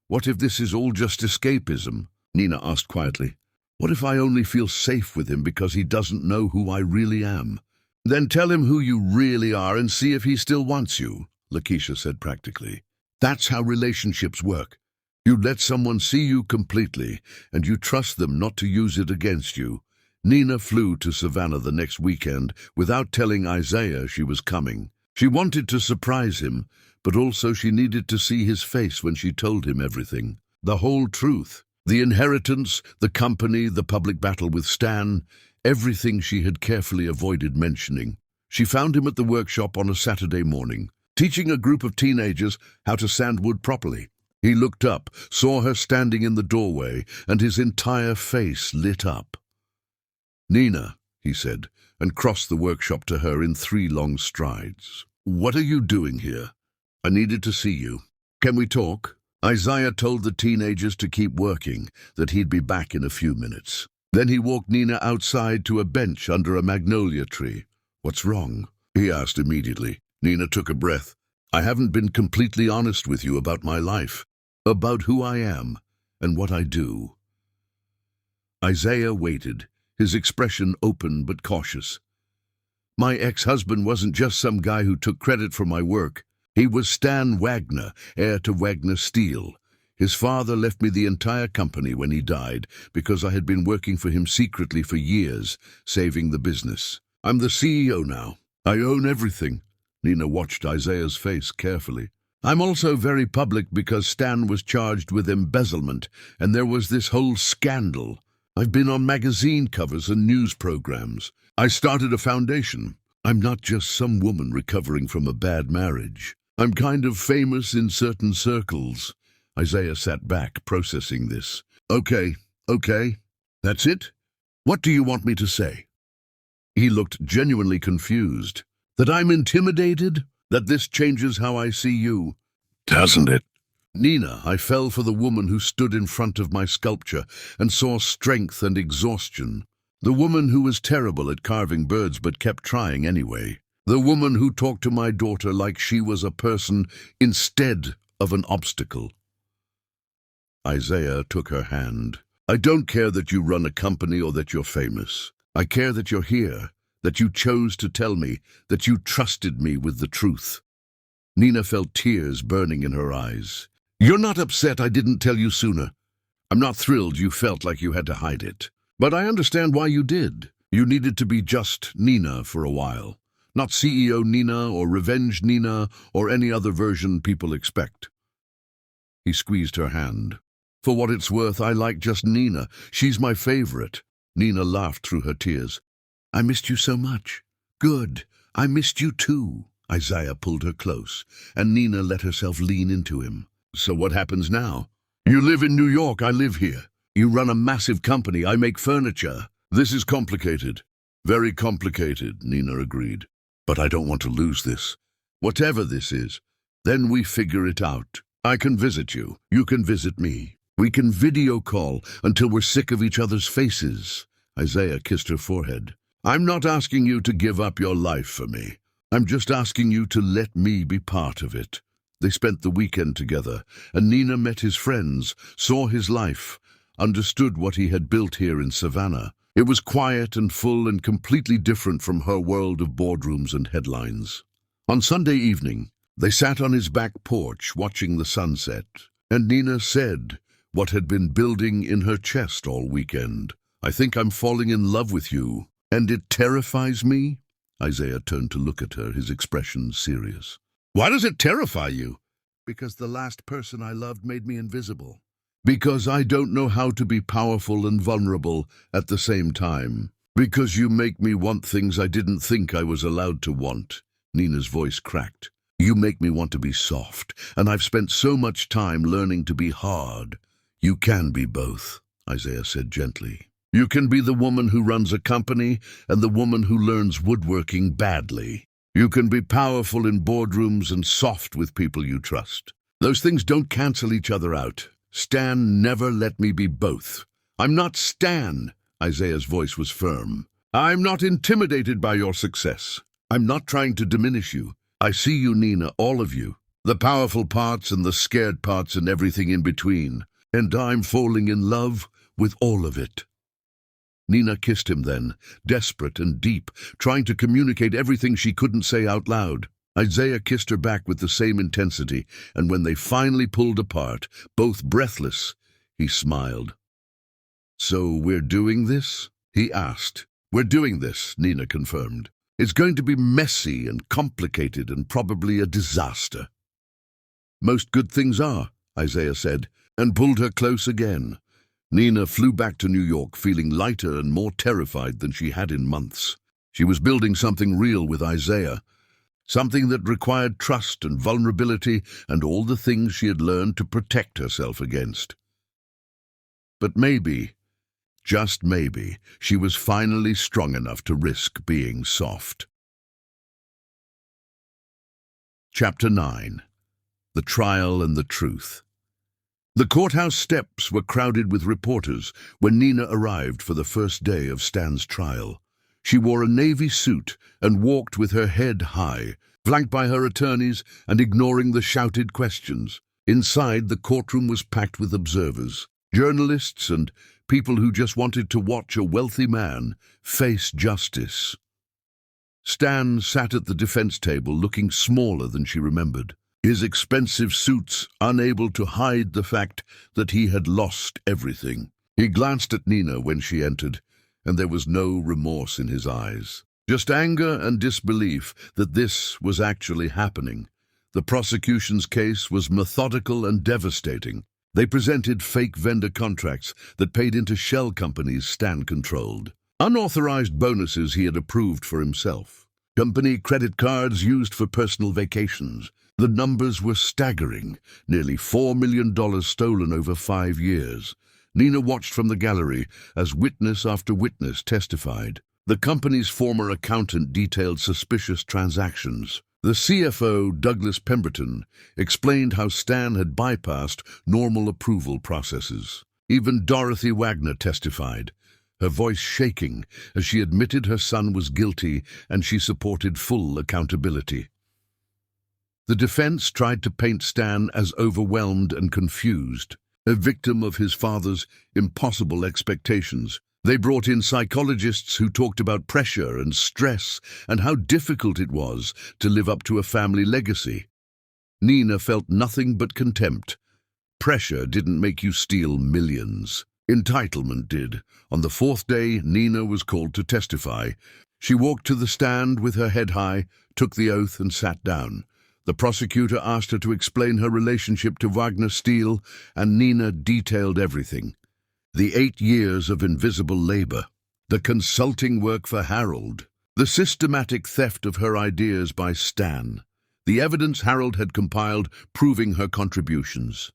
"What if this is all just escapism?" Nina asked quietly. "What if I only feel safe with him because he doesn't know who I really am?" "Then tell him who you really are and see if he still wants you," Lakeisha said practically. "That's how relationships work. You let someone see you completely, and you trust them not to use it against you. Nina flew to Savannah the next weekend without telling Isaiah she was coming. She wanted to surprise him, but also she needed to see his face when she told him everything. The whole truth. The inheritance, the company, the public battle with Stan, everything she had carefully avoided mentioning. She found him at the workshop on a Saturday morning, teaching a group of teenagers how to sand wood properly. He looked up, saw her standing in the doorway, and his entire face lit up. "Nina," he said, and crossed the workshop to her in 3 long strides. "What are you doing here? I needed to see you. Can we talk?" Isaiah told the teenagers to keep working, that he'd be back in a few minutes. Then he walked Nina outside to a bench under a magnolia tree. "What's wrong?" he asked immediately. Nina took a breath. "I haven't been completely honest with you about my life, about who I am and what I do." Isaiah waited, his expression open but cautious. "My ex-husband wasn't just some guy who took credit for my work. He was Stan Wagner, heir to Wagner Steel. His father left me the entire company when he died because I had been working for him secretly for years, saving the business. I'm the CEO now. I own everything." Nina watched Isaiah's face carefully. "I'm also very public because Stan was charged with embezzlement, and there was this whole scandal. I've been on magazine covers and news programs. I started a foundation. I'm not just some woman recovering from a bad marriage. I'm kind of famous in certain circles." Isaiah sat back, processing this. Okay. That's it? What do you want me to say?" He looked genuinely confused. "That I'm intimidated? That this changes how I see you?" "Doesn't it?" "Nina, I fell for the woman who stood in front of my sculpture and saw strength and exhaustion. The woman who was terrible at carving birds but kept trying anyway. The woman who talked to my daughter like she was a person instead of an obstacle." Isaiah took her hand. "I don't care that you run a company or that you're famous. I care that you're here, that you chose to tell me, that you trusted me with the truth." Nina felt tears burning in her eyes. "You're not upset I didn't tell you sooner. I'm not thrilled you felt like you had to hide it. But I understand why you did. You needed to be just Nina for a while. Not CEO Nina or Revenge Nina or any other version people expect." He squeezed her hand. "For what it's worth, I like just Nina. She's my favorite." Nina laughed through her tears. "I missed you so much." "Good. I missed you too." Isaiah pulled her close, and Nina let herself lean into him. "So what happens now?" "You live in New York, I live here. You run a massive company, I make furniture. This is complicated." "Very complicated," Nina agreed. "But I don't want to lose this. Whatever this is, then we figure it out. I can visit you. You can visit me. We can video call until we're sick of each other's faces." Isaiah kissed her forehead. "I'm not asking you to give up your life for me. I'm just asking you to let me be part of it." They spent the weekend together, and Nina met his friends, saw his life, understood what he had built here in Savannah. It was quiet and full and completely different from her world of boardrooms and headlines. On Sunday evening, they sat on his back porch watching the sunset, and Nina said what had been building in her chest all weekend. "I think I'm falling in love with you, and it terrifies me." Isaiah turned to look at her, his expression serious. "Why does it terrify you?" "Because the last person I loved made me invisible. Because I don't know how to be powerful and vulnerable at the same time. Because you make me want things I didn't think I was allowed to want." Nina's voice cracked. "You make me want to be soft, and I've spent so much time learning to be hard." "You can be both," Isaiah said gently. "You can be the woman who runs a company and the woman who learns woodworking badly. You can be powerful in boardrooms and soft with people you trust. Those things don't cancel each other out. Stan never let me be both. I'm not Stan." Isaiah's voice was firm. "I'm not intimidated by your success. I'm not trying to diminish you. I see you, Nina, all of you. The powerful parts and the scared parts and everything in between. And I'm falling in love with all of it." Nina kissed him then, desperate and deep, trying to communicate everything she couldn't say out loud. Isaiah kissed her back with the same intensity, and when they finally pulled apart, both breathless, he smiled. "So we're doing this?" he asked. "We're doing this," Nina confirmed. "It's going to be messy and complicated and probably a disaster." "Most good things are," Isaiah said, and pulled her close again. Nina flew back to New York feeling lighter and more terrified than she had in months. She was building something real with Isaiah, something that required trust and vulnerability and all the things she had learned to protect herself against. But maybe, just maybe, she was finally strong enough to risk being soft. Chapter 9. The Trial and the Truth. The courthouse steps were crowded with reporters when Nina arrived for the first day of Stan's trial. She wore a navy suit and walked with her head high, flanked by her attorneys and ignoring the shouted questions. Inside, the courtroom was packed with observers, journalists and people who just wanted to watch a wealthy man face justice. Stan sat at the defense table looking smaller than she remembered, his expensive suits unable to hide the fact that he had lost everything. He glanced at Nina when she entered, and there was no remorse in his eyes. Just anger and disbelief that this was actually happening. The prosecution's case was methodical and devastating. They presented fake vendor contracts that paid into shell companies Stan controlled. Unauthorized bonuses he had approved for himself. Company credit cards used for personal vacations. The numbers were staggering, nearly $4 million stolen over 5 years. Nina watched from the gallery as witness after witness testified. The company's former accountant detailed suspicious transactions. The CFO, Douglas Pemberton, explained how Stan had bypassed normal approval processes. Even Dorothy Wagner testified, her voice shaking as she admitted her son was guilty and she supported full accountability. The defense tried to paint Stan as overwhelmed and confused, a victim of his father's impossible expectations. They brought in psychologists who talked about pressure and stress and how difficult it was to live up to a family legacy. Nina felt nothing but contempt. Pressure didn't make you steal millions. Entitlement did. On the 4th day, Nina was called to testify. She walked to the stand with her head high, took the oath and sat down. The prosecutor asked her to explain her relationship to Wagner Steel, and Nina detailed everything. The 8 years of invisible labor, the consulting work for Harold, the systematic theft of her ideas by Stan, the evidence Harold had compiled proving her contributions.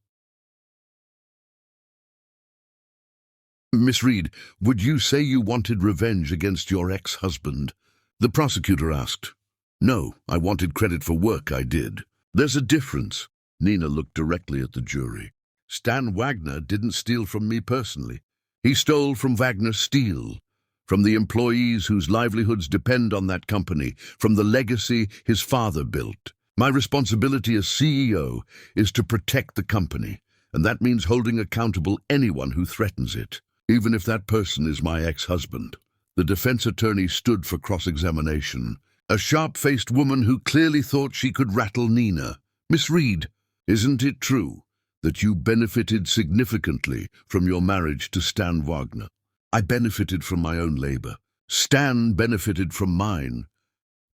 "Miss Reed, would you say you wanted revenge against your ex-husband?" the prosecutor asked. "No, I wanted credit for work I did." "There's a difference." Nina looked directly at the jury. "Stan Wagner didn't steal from me personally. He stole from Wagner Steel, from the employees whose livelihoods depend on that company, from the legacy his father built. My responsibility as CEO is to protect the company, and that means holding accountable anyone who threatens it, even if that person is my ex-husband." The defense attorney stood for cross-examination, a sharp-faced woman who clearly thought she could rattle Nina. "Miss Reed, isn't it true that you benefited significantly from your marriage to Stan Wagner?" "I benefited from my own labor. Stan benefited from mine.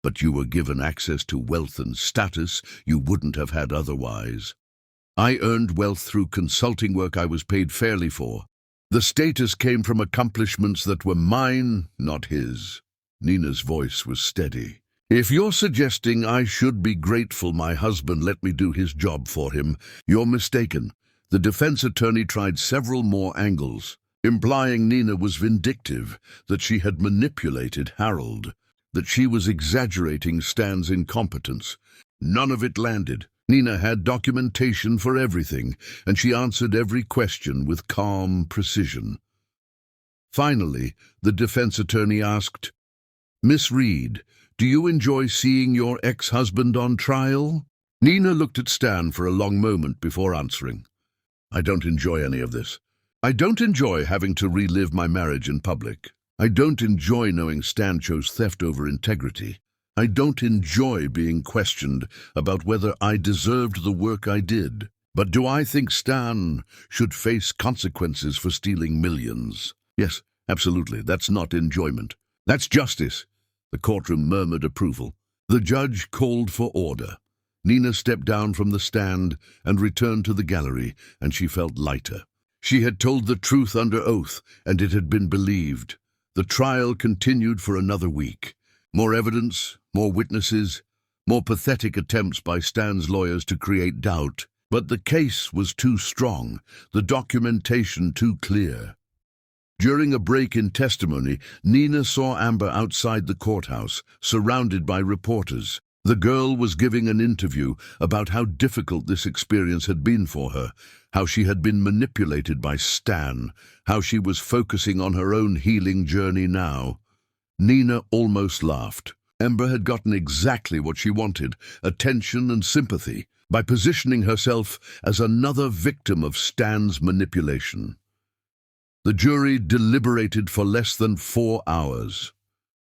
But you were given access to wealth and status you wouldn't have had otherwise. I earned wealth through consulting work I was paid fairly for. The status came from accomplishments that were mine, not his." Nina's voice was steady. "If you're suggesting I should be grateful my husband let me do his job for him, you're mistaken." The defense attorney tried several more angles, implying Nina was vindictive, that she had manipulated Harold, that she was exaggerating Stan's incompetence. None of it landed. Nina had documentation for everything, and she answered every question with calm precision. Finally, the defense attorney asked, "Miss Reed, do you enjoy seeing your ex-husband on trial?" Nina looked at Stan for a long moment before answering. "I don't enjoy any of this. I don't enjoy having to relive my marriage in public. I don't enjoy knowing Stan chose theft over integrity. I don't enjoy being questioned about whether I deserved the work I did. But do I think Stan should face consequences for stealing millions? Yes, Absolutely, that's not enjoyment. That's justice. The courtroom murmured approval. The judge called for order. Nina stepped down from the stand and returned to the gallery, and she felt lighter. She had told the truth under oath, and it had been believed. The trial continued for another week. More evidence, more witnesses, more pathetic attempts by Stan's lawyers to create doubt. But the case was too strong, the documentation too clear. During a break in testimony, Nina saw Amber outside the courthouse, surrounded by reporters. The girl was giving an interview about how difficult this experience had been for her, how she had been manipulated by Stan, how she was focusing on her own healing journey now. Nina almost laughed. Amber had gotten exactly what she wanted, attention and sympathy, by positioning herself as another victim of Stan's manipulation. The jury deliberated for less than 4 hours.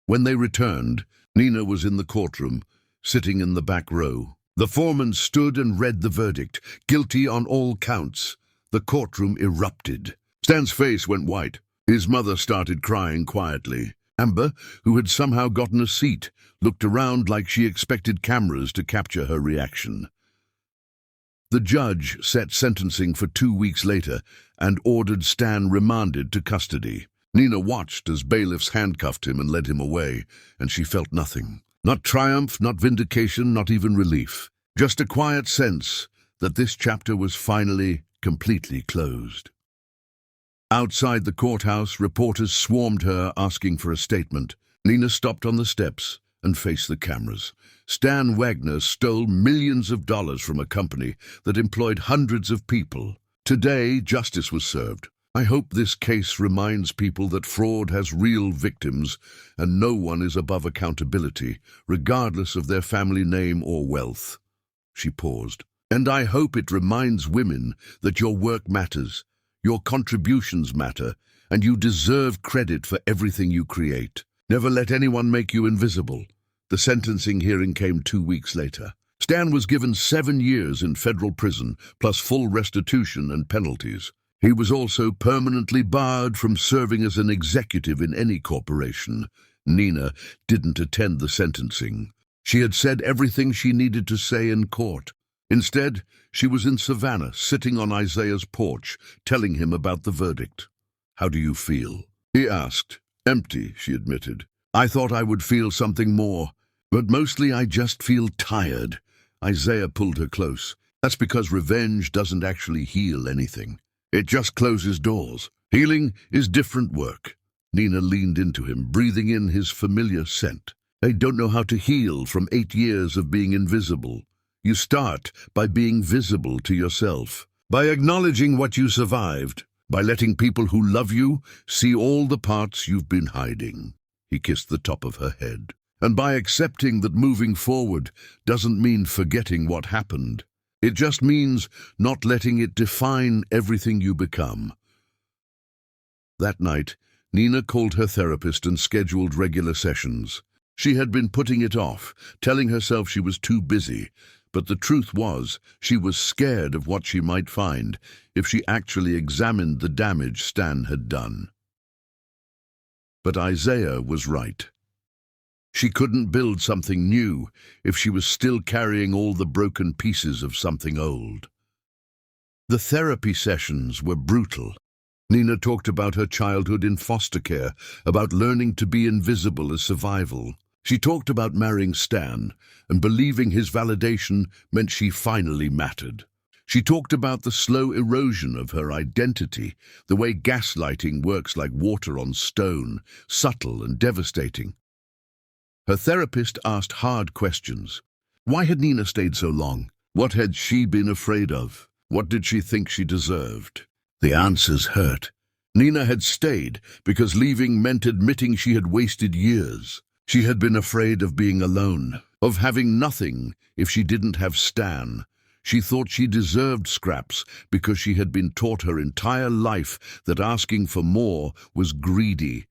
When they returned, Nina was in the courtroom, sitting in the back row. The foreman stood and read the verdict, guilty on all counts. The courtroom erupted. Stan's face went white. His mother started crying quietly. Amber, who had somehow gotten a seat, looked around like she expected cameras to capture her reaction. The judge set sentencing for 2 weeks later and ordered Stan remanded to custody. Nina watched as bailiffs handcuffed him and led him away, and she felt nothing. Not triumph, not vindication, not even relief. Just a quiet sense that this chapter was finally, completely closed. Outside the courthouse, reporters swarmed her, asking for a statement. Nina stopped on the steps and faced the cameras. Stan Wagner stole millions of dollars from a company that employed hundreds of people. Today, justice was served. I hope this case reminds people that fraud has real victims and no one is above accountability, regardless of their family name or wealth. She paused. And I hope it reminds women that your work matters, your contributions matter, and you deserve credit for everything you create. Never let anyone make you invisible. The sentencing hearing came 2 weeks later. Stan was given 7 years in federal prison, plus full restitution and penalties. He was also permanently barred from serving as an executive in any corporation. Nina didn't attend the sentencing. She had said everything she needed to say in court. Instead, she was in Savannah, sitting on Isaiah's porch, telling him about the verdict. "How do you feel?" he asked. "Empty," she admitted. "I thought I would feel something more, but mostly I just feel tired." Isaiah pulled her close. "That's because revenge doesn't actually heal anything. It just closes doors. Healing is different work." Nina leaned into him, breathing in his familiar scent. "I don't know how to heal from 8 years of being invisible. You start by being visible to yourself, by acknowledging what you survived, by letting people who love you see all the parts you've been hiding." He kissed the top of her head. "And by accepting that moving forward doesn't mean forgetting what happened. It just means not letting it define everything you become." That night, Nina called her therapist and scheduled regular sessions. She had been putting it off, telling herself she was too busy, but the truth was she was scared of what she might find if she actually examined the damage Stan had done. But Isaiah was right. She couldn't build something new if she was still carrying all the broken pieces of something old. The therapy sessions were brutal. Nina talked about her childhood in foster care, about learning to be invisible as survival. She talked about marrying Stan and believing his validation meant she finally mattered. She talked about the slow erosion of her identity, the way gaslighting works like water on stone, subtle and devastating. Her therapist asked hard questions. Why had Nina stayed so long? What had she been afraid of? What did she think she deserved? The answers hurt. Nina had stayed because leaving meant admitting she had wasted years. She had been afraid of being alone, of having nothing if she didn't have Stan. She thought she deserved scraps because she had been taught her entire life that asking for more was greedy.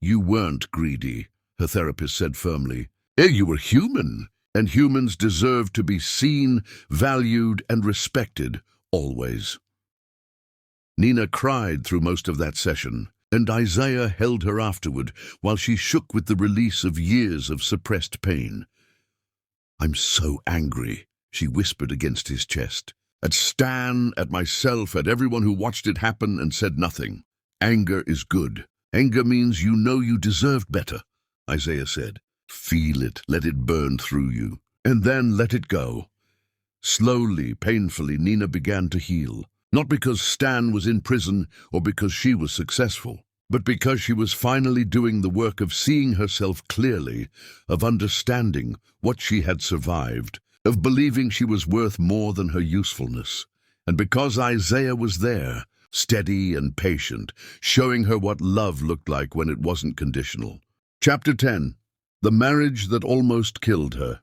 "You weren't greedy," her therapist said firmly. "You were human, and humans deserve to be seen, valued, and respected, always." Nina cried through most of that session. and Isaiah held her afterward while she shook with the release of years of suppressed pain. "I'm so angry," she whispered against his chest. "At Stan, at myself, at everyone who watched it happen and said nothing. Anger is good. Anger means you know you deserved better," Isaiah said. "Feel it, let it burn through you, and then let it go." Slowly, painfully, Nina began to heal. Not because Stan was in prison or because she was successful, but because she was finally doing the work of seeing herself clearly, of understanding what she had survived, of believing she was worth more than her usefulness. And because Isaiah was there, steady and patient, showing her what love looked like when it wasn't conditional. Chapter 10. The Marriage That Almost Killed Her.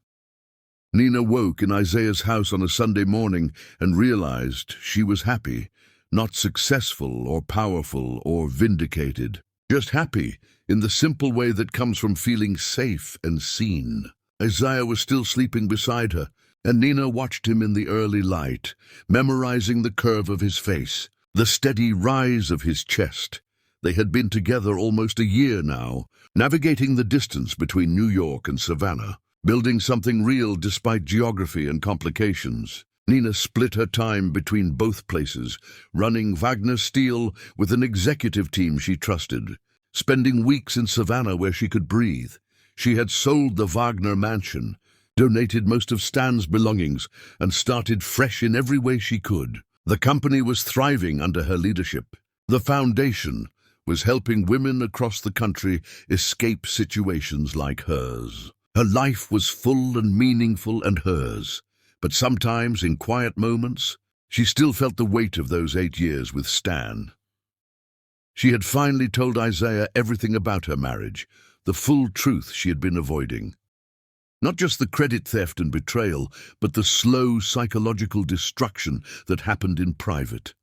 Nina woke in Isaiah's house on a Sunday morning and realized she was happy, not successful or powerful or vindicated, just happy in the simple way that comes from feeling safe and seen. Isaiah was still sleeping beside her, and Nina watched him in the early light, memorizing the curve of his face, the steady rise of his chest. They had been together almost a year now, navigating the distance between New York and Savannah, building something real despite geography and complications. Nina split her time between both places, running Wagner Steel with an executive team she trusted, spending weeks in Savannah where she could breathe. She had sold the Wagner mansion, donated most of Stan's belongings, and started fresh in every way she could. The company was thriving under her leadership. The foundation was helping women across the country escape situations like hers. Her life was full and meaningful and hers, but sometimes, in quiet moments, she still felt the weight of those 8 years with Stan. She had finally told Isaiah everything about her marriage, the full truth she had been avoiding. Not just the credit theft and betrayal, but the slow psychological destruction that happened in private.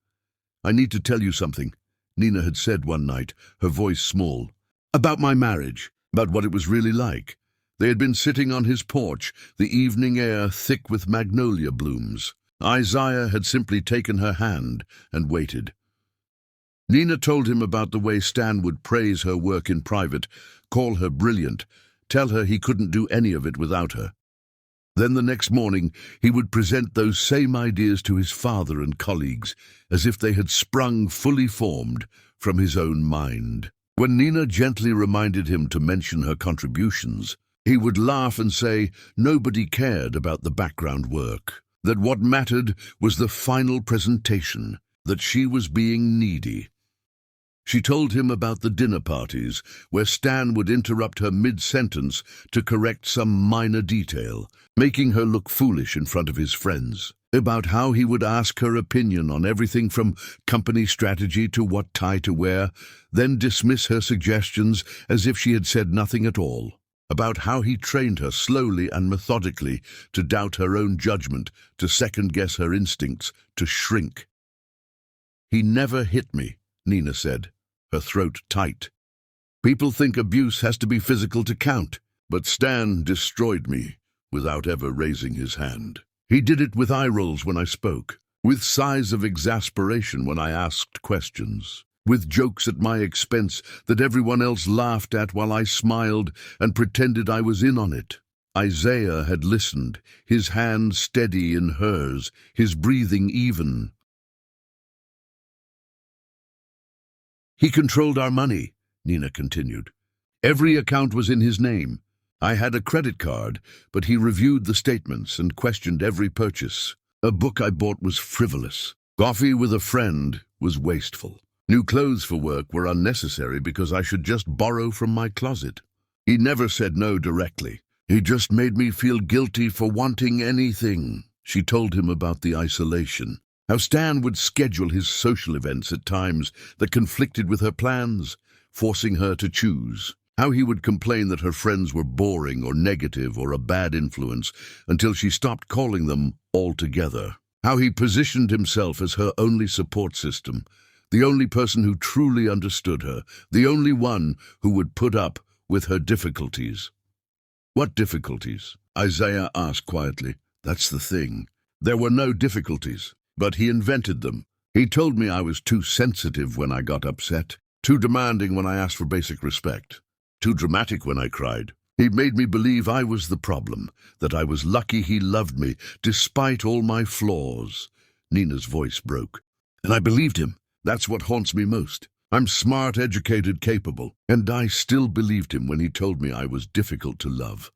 "I need to tell you something," Nina had said one night, her voice small. "About my marriage, about what it was really like." They had been sitting on his porch, the evening air thick with magnolia blooms. Isaiah had simply taken her hand and waited. Nina told him about the way Stan would praise her work in private, call her brilliant, tell her he couldn't do any of it without her. Then the next morning he would present those same ideas to his father and colleagues, as if they had sprung fully formed from his own mind. When Nina gently reminded him to mention her contributions, he would laugh and say nobody cared about the background work, that what mattered was the final presentation, that she was being needy. She told him about the dinner parties, where Stan would interrupt her mid-sentence to correct some minor detail, making her look foolish in front of his friends, about how he would ask her opinion on everything from company strategy to what tie to wear, then dismiss her suggestions as if she had said nothing at all, about how he trained her slowly and methodically to doubt her own judgment, to second-guess her instincts, to shrink. "He never hit me," Nina said, her throat tight. "People think abuse has to be physical to count, but Stan destroyed me without ever raising his hand. He did it with eye rolls when I spoke, with sighs of exasperation when I asked questions, with jokes at my expense that everyone else laughed at while I smiled and pretended I was in on it." Isaiah had listened, his hand steady in hers, his breathing even. "He controlled our money," Nina continued. "Every account was in his name. I had a credit card, but he reviewed the statements and questioned every purchase. A book I bought was frivolous. Coffee with a friend was wasteful. New clothes for work were unnecessary because I should just borrow from my closet. He never said no directly. He just made me feel guilty for wanting anything." She told him about the isolation, how Stan would schedule his social events at times that conflicted with her plans, forcing her to choose. How he would complain that her friends were boring or negative or a bad influence until she stopped calling them altogether. How he positioned himself as her only support system, the only person who truly understood her, the only one who would put up with her difficulties. "What difficulties?" Isaiah asked quietly. "That's the thing. There were no difficulties. But he invented them. He told me I was too sensitive when I got upset. Too demanding when I asked for basic respect. Too dramatic when I cried. He made me believe I was the problem, that I was lucky he loved me, despite all my flaws. Nina's voice broke. And I believed him. That's what haunts me most. I'm smart, educated, capable, and I still believed him when he told me I was difficult to love.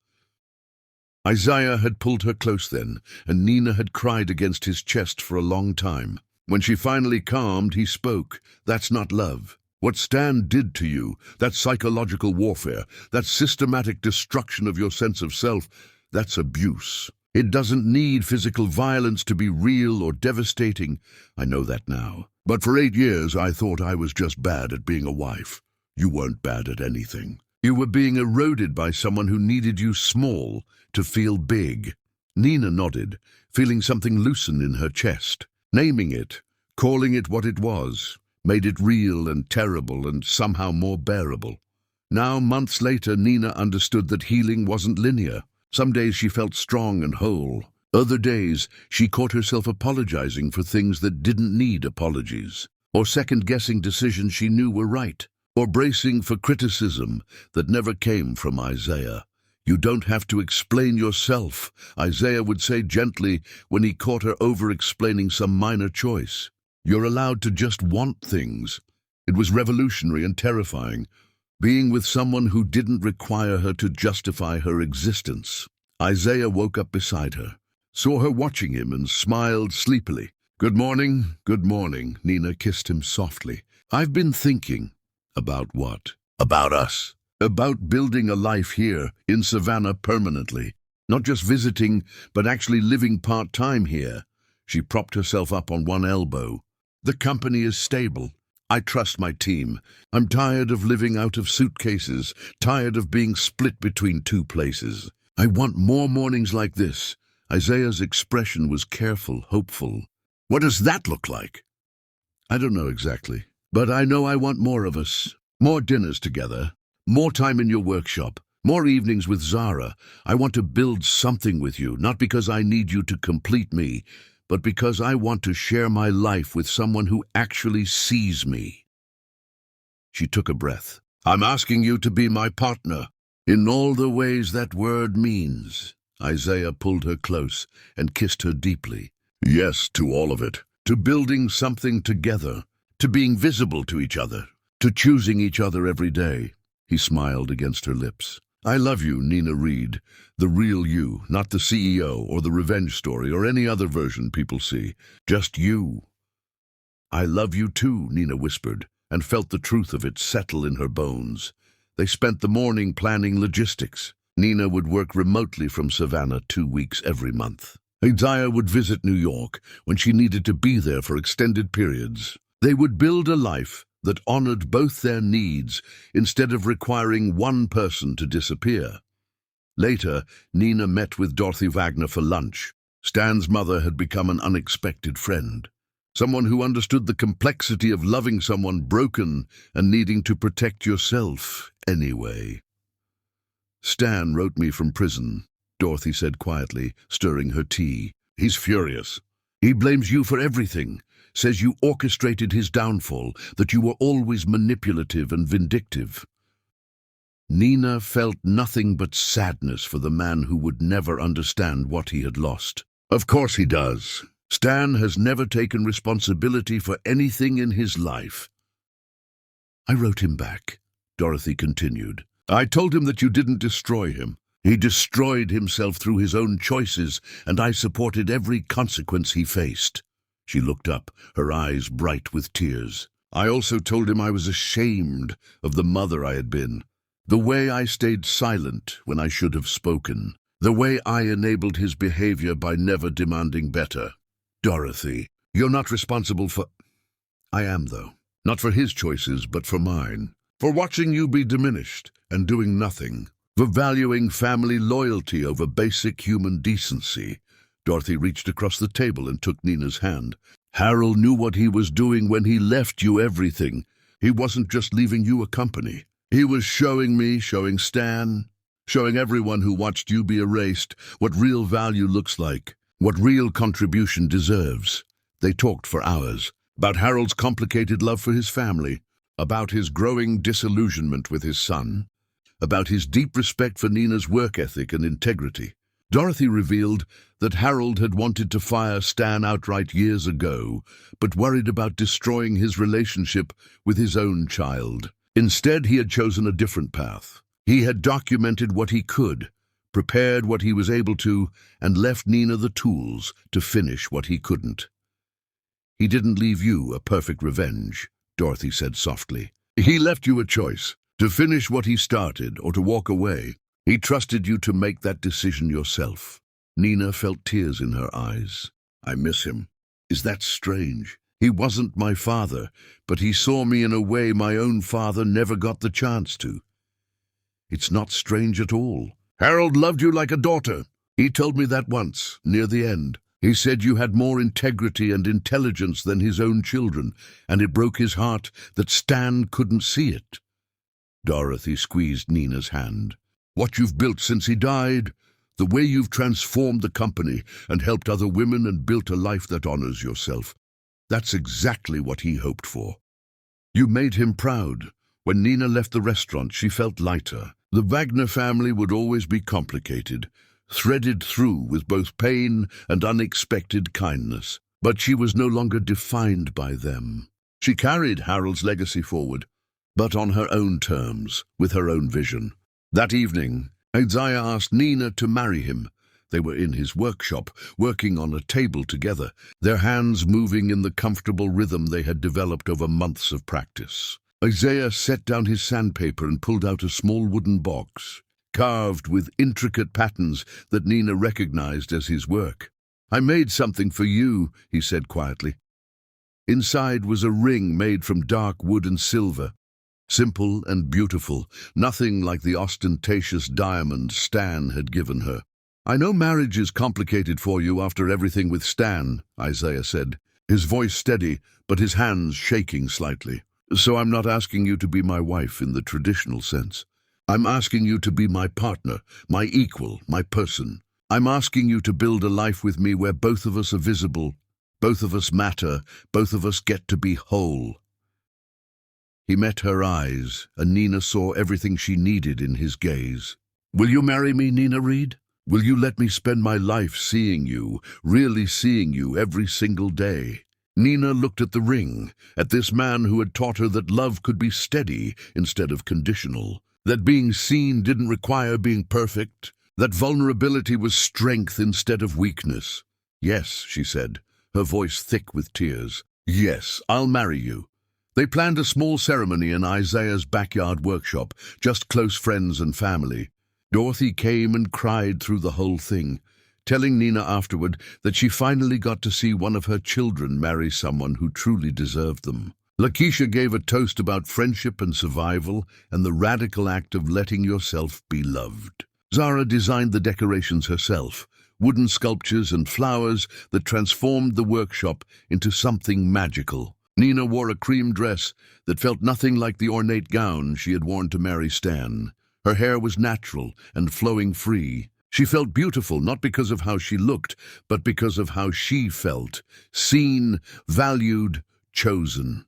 Isaiah had pulled her close then, and Nina had cried against his chest for a long time. When she finally calmed, he spoke. That's not love. What Stan did to you, that psychological warfare, that systematic destruction of your sense of self, that's abuse. It doesn't need physical violence to be real or devastating. I know that now. But for 8 years, I thought I was just bad at being a wife. You weren't bad at anything. You were being eroded by someone who needed you small to feel big. Nina nodded, feeling something loosen in her chest. Naming it, calling it what it was, made it real and terrible and somehow more bearable. Now, months later, Nina understood that healing wasn't linear. Some days she felt strong and whole. Other days, she caught herself apologizing for things that didn't need apologies, or second-guessing decisions she knew were right, or bracing for criticism that never came from Isaiah. You don't have to explain yourself, Isaiah would say gently when he caught her over-explaining some minor choice. You're allowed to just want things. It was revolutionary and terrifying, being with someone who didn't require her to justify her existence. Isaiah woke up beside her, saw her watching him, and smiled sleepily. Good morning, Nina kissed him softly. I've been thinking. About what? About us. About building a life here, in Savannah, permanently. Not just visiting, but actually living part-time here. She propped herself up on one elbow. The company is stable. I trust my team. I'm tired of living out of suitcases, tired of being split between 2 places. I want more mornings like this. Isaiah's expression was careful, hopeful. What does that look like? I don't know exactly, but I know I want more of us. More dinners together. More time in your workshop, more evenings with Zara. I want to build something with you, not because I need you to complete me, but because I want to share my life with someone who actually sees me. She took a breath. I'm asking you to be my partner, in all the ways that word means. Isaiah pulled her close and kissed her deeply. Yes, to all of it. To building something together, to being visible to each other, to choosing each other every day. He smiled against her lips. I love you, Nina Reed. The real you, not the CEO or the revenge story or any other version people see. Just you. I love you too, Nina whispered, and felt the truth of it settle in her bones. They spent the morning planning logistics. Nina would work remotely from Savannah 2 weeks every month. Isaiah would visit New York when she needed to be there for extended periods. They would build a life that honored both their needs instead of requiring one person to disappear. Later, Nina met with Dorothy Wagner for lunch. Stan's mother had become an unexpected friend, someone who understood the complexity of loving someone broken and needing to protect yourself anyway. Stan wrote me from prison, Dorothy said quietly, stirring her tea. He's furious. He blames you for everything. Says you orchestrated his downfall, that you were always manipulative and vindictive. Nina felt nothing but sadness for the man who would never understand what he had lost. Of course he does. Stan has never taken responsibility for anything in his life. I wrote him back, Dorothy continued. I told him that you didn't destroy him. He destroyed himself through his own choices, and I supported every consequence he faced. She looked up, her eyes bright with tears. I also told him I was ashamed of the mother I had been, the way I stayed silent when I should have spoken, the way I enabled his behavior by never demanding better. Dorothy, you're not responsible for... I am, though. Not for his choices, but for mine. For watching you be diminished and doing nothing. For valuing family loyalty over basic human decency. Dorothy reached across the table and took Nina's hand. Harold knew what he was doing when he left you everything. He wasn't just leaving you a company. He was showing me, showing Stan, showing everyone who watched you be erased what real value looks like, what real contribution deserves. They talked for hours about Harold's complicated love for his family, about his growing disillusionment with his son, about his deep respect for Nina's work ethic and integrity. Dorothy revealed that Harold had wanted to fire Stan outright years ago, but worried about destroying his relationship with his own child. Instead, he had chosen a different path. He had documented what he could, prepared what he was able to, and left Nina the tools to finish what he couldn't. "He didn't leave you a perfect revenge," Dorothy said softly. "He left you a choice, to finish what he started or to walk away. He trusted you to make that decision yourself." Nina felt tears in her eyes. "I miss him. Is that strange? He wasn't my father, but he saw me in a way my own father never got the chance to." "It's not strange at all. Harold loved you like a daughter. He told me that once, near the end. He said you had more integrity and intelligence than his own children, and it broke his heart that Stan couldn't see it." Dorothy squeezed Nina's hand. "What you've built since he died, the way you've transformed the company and helped other women and built a life that honors yourself, that's exactly what he hoped for. You made him proud. When Nina left the restaurant, she felt lighter. The Wagner family would always be complicated, threaded through with both pain and unexpected kindness. But she was no longer defined by them. She carried Harold's legacy forward, but on her own terms, with her own vision. That evening, Isaiah asked Nina to marry him. They were in his workshop, working on a table together, their hands moving in the comfortable rhythm they had developed over months of practice. Isaiah set down his sandpaper and pulled out a small wooden box, carved with intricate patterns that Nina recognized as his work. "I made something for you," he said quietly. Inside was a ring made from dark wood and silver. Simple and beautiful, nothing like the ostentatious diamond Stan had given her. "I know marriage is complicated for you after everything with Stan," Isaiah said, his voice steady, but his hands shaking slightly. "So I'm not asking you to be my wife in the traditional sense. I'm asking you to be my partner, my equal, my person. I'm asking you to build a life with me where both of us are visible, both of us matter, both of us get to be whole." He met her eyes, and Nina saw everything she needed in his gaze. "Will you marry me, Nina Reed? Will you let me spend my life seeing you, really seeing you every single day?" Nina looked at the ring, at this man who had taught her that love could be steady instead of conditional, that being seen didn't require being perfect, that vulnerability was strength instead of weakness. "Yes," she said, her voice thick with tears. "Yes, I'll marry you." They planned a small ceremony in Isaiah's backyard workshop, just close friends and family. Dorothy came and cried through the whole thing, telling Nina afterward that she finally got to see one of her children marry someone who truly deserved them. Lakeisha gave a toast about friendship and survival and the radical act of letting yourself be loved. Zara designed the decorations herself, wooden sculptures and flowers that transformed the workshop into something magical. Nina wore a cream dress that felt nothing like the ornate gown she had worn to marry Stan. Her hair was natural and flowing free. She felt beautiful not because of how she looked, but because of how she felt, seen, valued, chosen.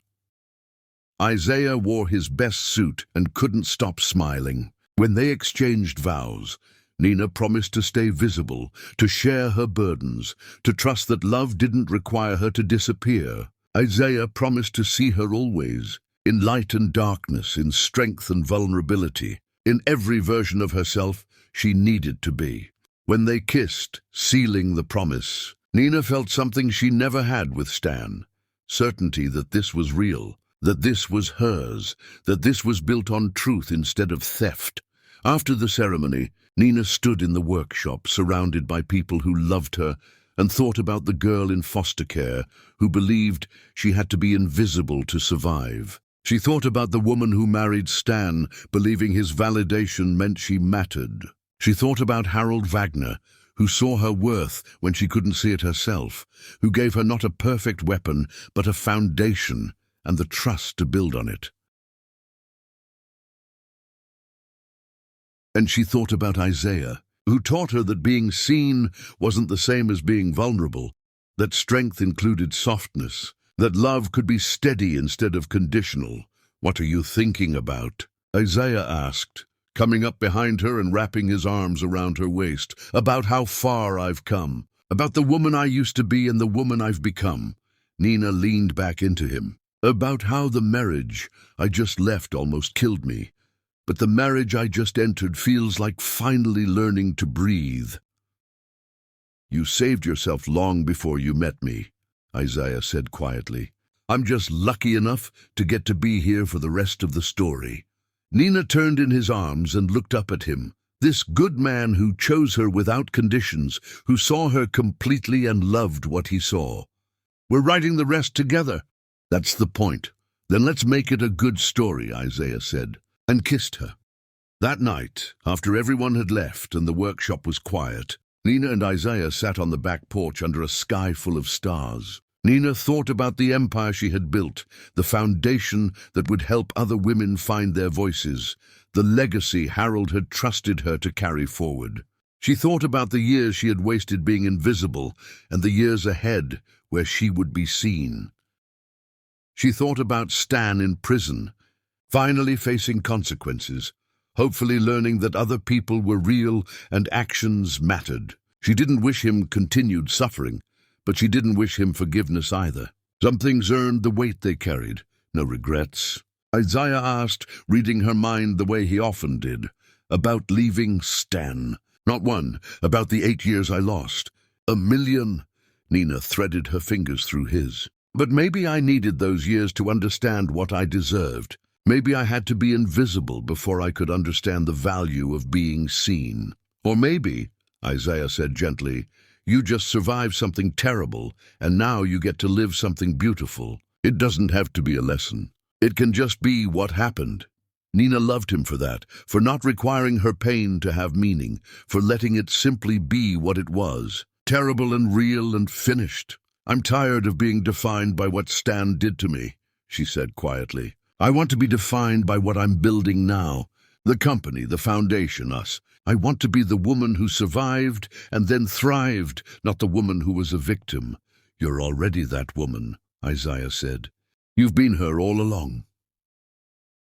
Isaiah wore his best suit and couldn't stop smiling. When they exchanged vows, Nina promised to stay visible, to share her burdens, to trust that love didn't require her to disappear. Isaiah promised to see her always, in light and darkness, in strength and vulnerability, in every version of herself she needed to be. When they kissed, sealing the promise, Nina felt something she never had with Stan, certainty that this was real, that this was hers, that this was built on truth instead of theft. After the ceremony, Nina stood in the workshop, surrounded by people who loved her, and thought about the girl in foster care who believed she had to be invisible to survive. She thought about the woman who married Stan, believing his validation meant she mattered. She thought about Harold Wagner, who saw her worth when she couldn't see it herself, who gave her not a perfect weapon, but a foundation and the trust to build on it. And she thought about Isaiah, who taught her that being seen wasn't the same as being vulnerable, that strength included softness, that love could be steady instead of conditional, "What are you thinking about?" Isaiah asked, coming up behind her and wrapping his arms around her waist. "About how far I've come. About the woman I used to be and the woman I've become." Nina leaned back into him. "About how the marriage I just left almost killed me. But the marriage I just entered feels like finally learning to breathe." "You saved yourself long before you met me," Isaiah said quietly. "I'm just lucky enough to get to be here for the rest of the story." Nina turned in his arms and looked up at him. This good man who chose her without conditions, who saw her completely and loved what he saw. "We're writing the rest together." "That's the point. Then let's make it a good story," Isaiah said, and kissed her. That night, after everyone had left and the workshop was quiet, Nina and Isaiah sat on the back porch under a sky full of stars. Nina thought about the empire she had built, the foundation that would help other women find their voices, the legacy Harold had trusted her to carry forward. She thought about the years she had wasted being invisible and the years ahead where she would be seen. She thought about Stan in prison, finally facing consequences, hopefully learning that other people were real and actions mattered. She didn't wish him continued suffering, but she didn't wish him forgiveness either. Some things earned the weight they carried, no regrets. Isaiah asked, reading her mind the way he often did, about leaving Stan. "Not one, about the 8 years I lost. 1,000,000. Nina threaded her fingers through his. "But maybe I needed those years to understand what I deserved. Maybe I had to be invisible before I could understand the value of being seen. Or maybe," Isaiah said gently, "you just survived something terrible, and now you get to live something beautiful. It doesn't have to be a lesson. It can just be what happened." Nina loved him for that, for not requiring her pain to have meaning, for letting it simply be what it was, terrible and real and finished. "I'm tired of being defined by what Stan did to me," she said quietly. "I want to be defined by what I'm building now. The company, the foundation, us. I want to be the woman who survived and then thrived, not the woman who was a victim." "You're already that woman," Isaiah said. "You've been her all along."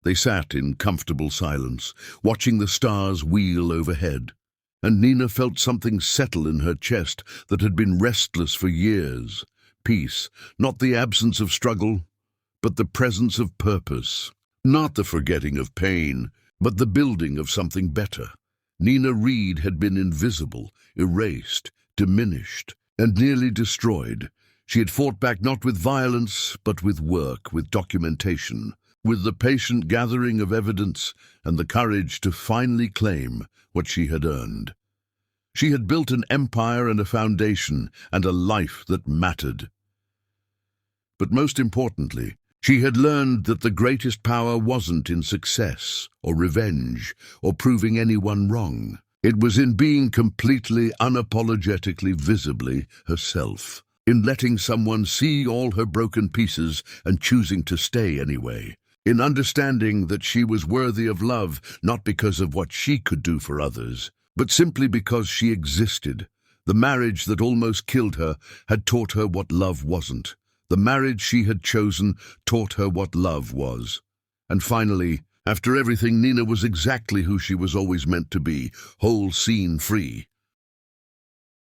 They sat in comfortable silence, watching the stars wheel overhead, and Nina felt something settle in her chest that had been restless for years. Peace, not the absence of struggle, but the presence of purpose. Not the forgetting of pain, but the building of something better. Nina Reed had been invisible, erased, diminished, and nearly destroyed. She had fought back not with violence, but with work, with documentation, with the patient gathering of evidence and the courage to finally claim what she had earned. She had built an empire and a foundation and a life that mattered. But most importantly, she had learned that the greatest power wasn't in success or revenge or proving anyone wrong. It was in being completely, unapologetically, visibly herself, in letting someone see all her broken pieces and choosing to stay anyway, in understanding that she was worthy of love not because of what she could do for others, but simply because she existed. The marriage that almost killed her had taught her what love wasn't. The marriage she had chosen taught her what love was. And finally, after everything, Nina was exactly who she was always meant to be, whole, seen, free.